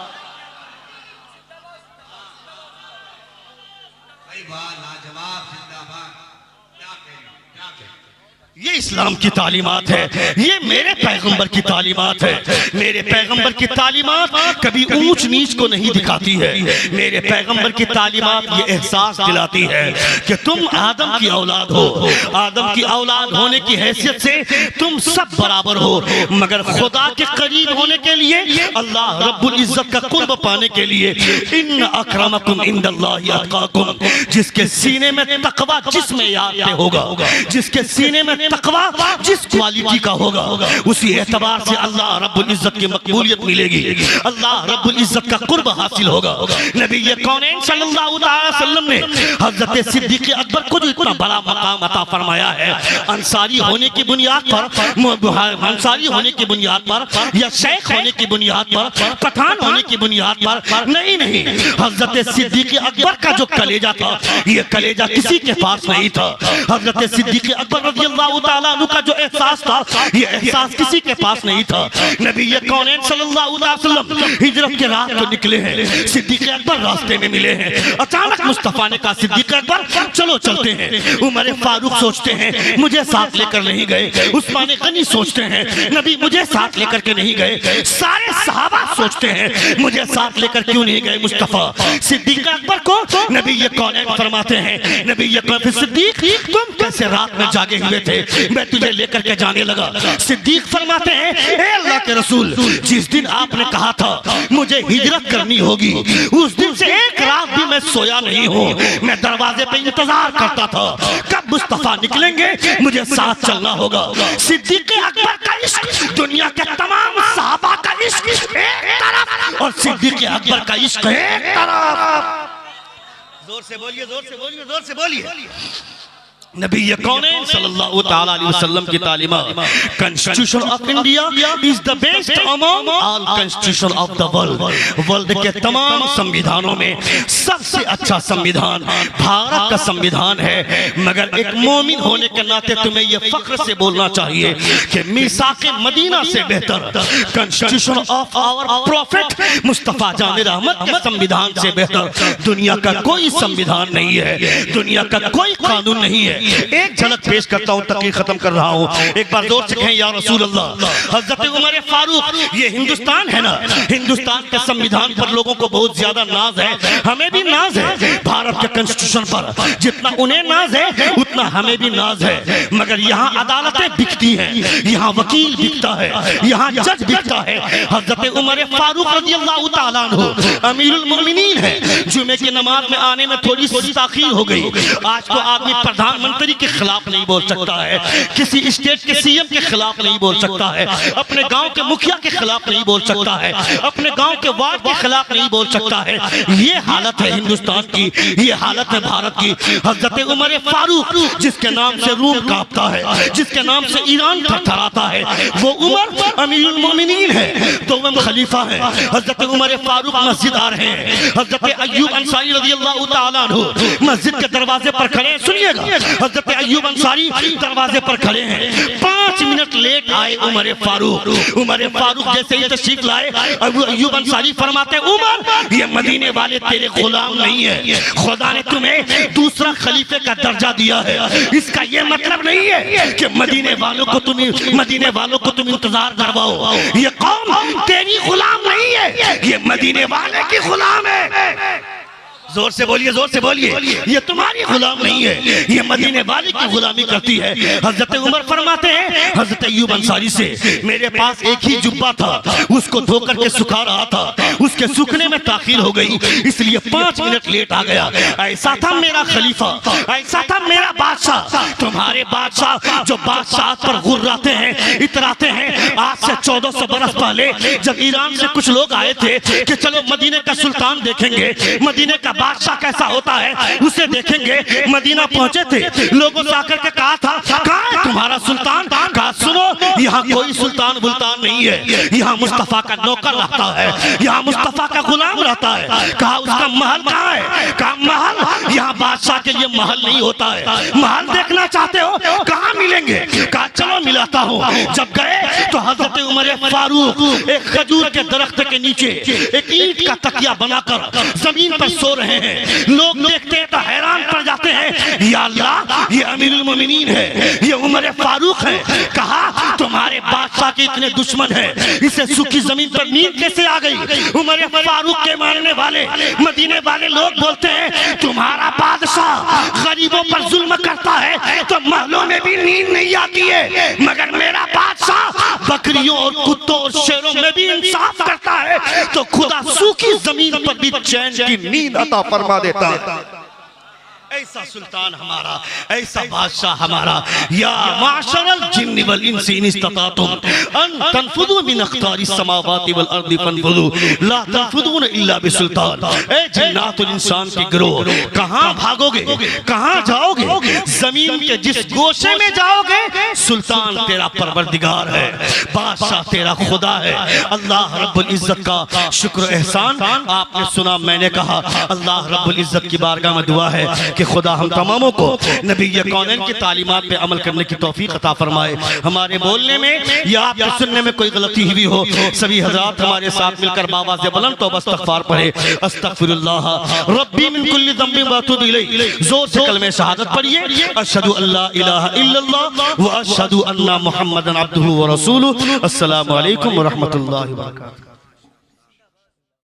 ये इस्लाम की तालीमात है, ये मेरे पैगंबर की तालीमात है। मेरे पैगंबर की तालीमात कभी ऊंच नीच को नहीं दिखाती है। मेरे पैगंबर की तालीमात ये एहसास दिलाती है कि तुम आदम की औलाद हो, आदम की औलाद होने की हैसियत से तुम सब बराबर हो, मगर खुदा के करीब होने के लिए, अल्लाह रब्बुल इज्जत का कुर्ब पाने के लिए इन्न अकरमकुम इंदल्लाहि अतकाकुम, जिसके सीने में तकवा जिसमें याद पे होगा, जिसके सीने में तकवा जिस क्वालिटी का होगा उसी एतबार से अल्लाह रब्बुल इज्जत की मकबूलियत मिलेगी, अल्लाह रब्बुल इज्जत का कुर्ब हासिल होगा। नबी ये कौनैन सल्लल्लाहु अलैहि वसल्लम ने हजरत सिद्दीक़ अकबर को जो इतना बड़ा मकाम अता फरमाया है, अंसारी होने की बुनियाद पर, अंसारी होने की बुनियाद पर या शेख होने की बुनियाद पर, पठान होने की बुनियाद पर नहीं, नहीं। हजरत सिद्दीक़ अकबर का जो कलेजा था ये कलेजा किसी के पास नहीं था। हजरत सिद्दीक़ अकबर रज़ियल्लाहु ताला अन्हु का जो एहसास था ये एहसास किसी के पास नहीं था। नबी ये कौनैन सल्लल्लाहु अलैहि वसल्लम हिजरत के रात को निकले हैं, सिद्दीक़ अकबर रास्ते में मिले हैं। अचानक मुस्तफा ने कहा सिद्दीक़ अकबर चलो चलते हैं। उमर फारूक सोचते हैं मुझे साथ लेकर नहीं गए, उस्मान गनी सोचते हैं नबी मुझे साथ लेकर के नहीं गए, सारे सहाबा सोचते हैं मुझे साथ लेकर क्यों नहीं गए मुस्तफा। सिद्दीक़ अकबर को नबी ये कौनैन फरमाते हैं, नबी ये सिद्दीक़ तुम कैसे रात में जागे हुए थे, मैं तुझे लेकर के जाने लगा। सिद्दीक़ फरमाते हैं ए अल्लाह के रसूल, जिस दिन आपने कहा था मुझे हिजरत करनी होगी उस दिन से एक रात भी मैं सोया नहीं हूँ, मैं दरवाजे पे इंतजार करता था कब मुस्तफा निकलेंगे, मुझे साथ चलना होगा। सिद्दीक़ अकबर का इश्क दुनिया के तमाम सहाबा का इश्क एक तरफ और सिद्दीक़ अकबर का इश्क एक तरफ। जोर से बोलिए, जोर से बोलिए, जोर से बोलिए। नबी ये कौनैन सल्लल्लाहु ताला अलैहि वसल्लम की तालीमात, constitution of India is the best among all constitution of the world. World के तमाम संविधानों में सबसे अच्छा संविधान भारत का संविधान है। मगर एक मोमिन होने के नाते तुम्हें ये फख्र से बोलना चाहिए कि मीसाक़े मदीना से बेहतर, constitution of our prophet Mustafa जान रहमत के संविधान से बेहतर दुनिया का कोई संविधान नहीं है, दुनिया का कोई कानून नहीं है। एक झलक पेश करता हूं, तकरीर खत्म कर रहा हूं, एक बार जोर से कहें या रसूल अल्लाह। हजरत उमर फारूक, ये हिंदुस्तान है ना, हिंदुस्तान के संविधान पर लोगों को बहुत ज्यादा नाज है, हमें भी नाज है भारत के कॉन्स्टिट्यूशन पर, जितना उन्हें नाज है उतना हमें भी नाज है। मगर यहाँ अदालतें बिकती हैं, यहाँ वकील बिकता है, यहाँ जज बिकता है। हजरत उमर फारूक रज़ियल्लाहु ताला अन्हु अमीरुल मोमिनीन है, जुमे की नमाज में आने में थोड़ी सी ताखीर हो गई। आज तो आदमी प्रधानमंत्री के खिलाफ नहीं बोल सकता है, किसी स्टेट के सीएम के खिलाफ नहीं बोल सकता है, अपने गांव के मुखिया के खिलाफ नहीं बोल सकता है, अपने गांव के वार्ड के खिलाफ नहीं बोल सकता है। ये हालत है हिंदुस्तान की, ये हालत है भारत की। हजरत उमर फारूक जिसके नाम से रूम कांपता है, जिसके नाम से ईरान थरथराता है, वो उमर अमीरुल मोमिनीन है, दोवें खलीफा है। हजरत उमर फारूक मस्जिद आ रहे हैं, हजरत अय्यूब अंसारी रज़ियल्लाहु ताला अन्हु मस्जिद के दरवाजे पर खड़े हैं। सुनिएगा, हजरत अय्यूब अंसारी दरवाजे पर खड़े हैं, 5 मिनट लेट आए उमर फारूक। उमर फारूक जैसे ही तशरीफ लाए, अय्यूब अंसारी फरमाते उमर ये मदीने वाले तेरे गुलाम नहीं है, खुदा ने तुम्हें दूसरा खलीफे का दर्जा दिया है। इसका ये मतलब नहीं है कि मदीने वालों को तुम इंतजार करवाओ, ये कौम तेरी गुलाम नहीं है, ये मदीने वाले की गुलाम है। जोर से बोलिए, जोर से बोलिए। ये तुम्हारी गुलाम नहीं है, ये मदीने वाली की गुलामी करती है। हजरत उमर फरमाते हैं हजरत अय्यूब अंसारी से, मेरे पास एक ही जुब्बा था, उसको धो करके सुखा रहा था, उसके सूखने में ताखीर हो गई, इसलिए 5 मिनट लेट आ गया। ऐसा था मेरा खलीफा, ऐसा था मेरा बादशाह। तुम्हारे बादशाह जो बादशाह पर गुर्राते हैं, इतराते हैं। आज से 1400 बरस पहले जब ईरान से कुछ लोग आए थे कि चलो मदीने का सुल्तान देखेंगे, मदीने का बादशाह कैसा होता है उसे देखेंगे, मदीना पहुंचे थे, लोगों से आकर के कहा था कहाँ है तुम्हारा सुल्तान? कहा सुनो, यहाँ कोई सुल्तान बुल्तान नहीं है, यहाँ मुस्तफा का नौकर रहता है, यहाँ मुस्तफा का गुलाम रहता है। कहा उसका महल कहाँ है? कहा महल, यहाँ बादशाह के लिए महल नहीं होता है। महल देखना चाहते हो, कहाँ मिलेंगे? कहा चलो मिलाता हूँ। जब गए तो हजरत उमर फारूक एक खजूर के दरख्त के नीचे एक ईंट का तकिया बनाकर जमीन पर सो रहे हैं। लोग देखते हैं तो हैरान पड़ जाते हैं, या अल्लाह, ये अमीरुल मोमिनीन है, ये उमर फारूक है। कहा तुम्हारे बादशाह के इतने दुश्मन है, इसे सूखी जमीन पर नींद कैसे आ गई? उमर फारूक के मानने वाले मदीने वाले लोग बोलते हैं तुम्हारा बादशाह गरीबों पर जुल्म करता है तो महलों में भी नींद नहीं आती है, मगर मेरा बादशाह बकरियों और कुत्तों और शेरों में भी इंसाफ करता है तो खुदा सूखी जमीन पर भी चैन की नींद अता फरमा देता है। ऐसा सुल्तान हमारा, ऐसा बादशाह हमारा। या माशरल जिन्नि वल इंसी इन इस्ततातुम अन तनफुदू मिन अख्तारिस समावाति वल अर्दि फनफुदू ला तनफुदून इल्ला बिसुल्तान। ए जिन्नातुल इंसान की गिरोह, कहां भागोगे, कहां जाओगे? जमीन के जिस गोशे में जाओगे सुल्तान तेरा परवरदिगार है, बादशाह तेरा खुदा है। अल्लाह रब्बुल इज्जत का शुक्र एहसान आपने सुना, मैंने कहा अल्लाह रब्बुल इज्जत की बारगाह में दुआ है कि खुदा हम तमामों को नबी कौनैन की तालीमात पे अमल करने की तौफीक अता फरमाए। हमारे बोलने में या आपके सुनने में कोई गलती हुई हो, सभी हजरात हमारे साथ मिलकर बाबा से बुलंद तौबा इस्तग़फ़ार पढ़े। अस्तग़फ़िरुल्लाह रब्बी मिन कुल्लि ज़ंबिन व अतूबु इलैहि। जोर से कलमे शहादत पढ़िए, अशहदु अल्ला इलाहा इल्लल्लाह व अशहदु अन्ना मुहम्मदन अब्दुहु व रसूलुहु। अस्सलामु अलैकुम व रहमतुल्लाहि व बरकातुहू।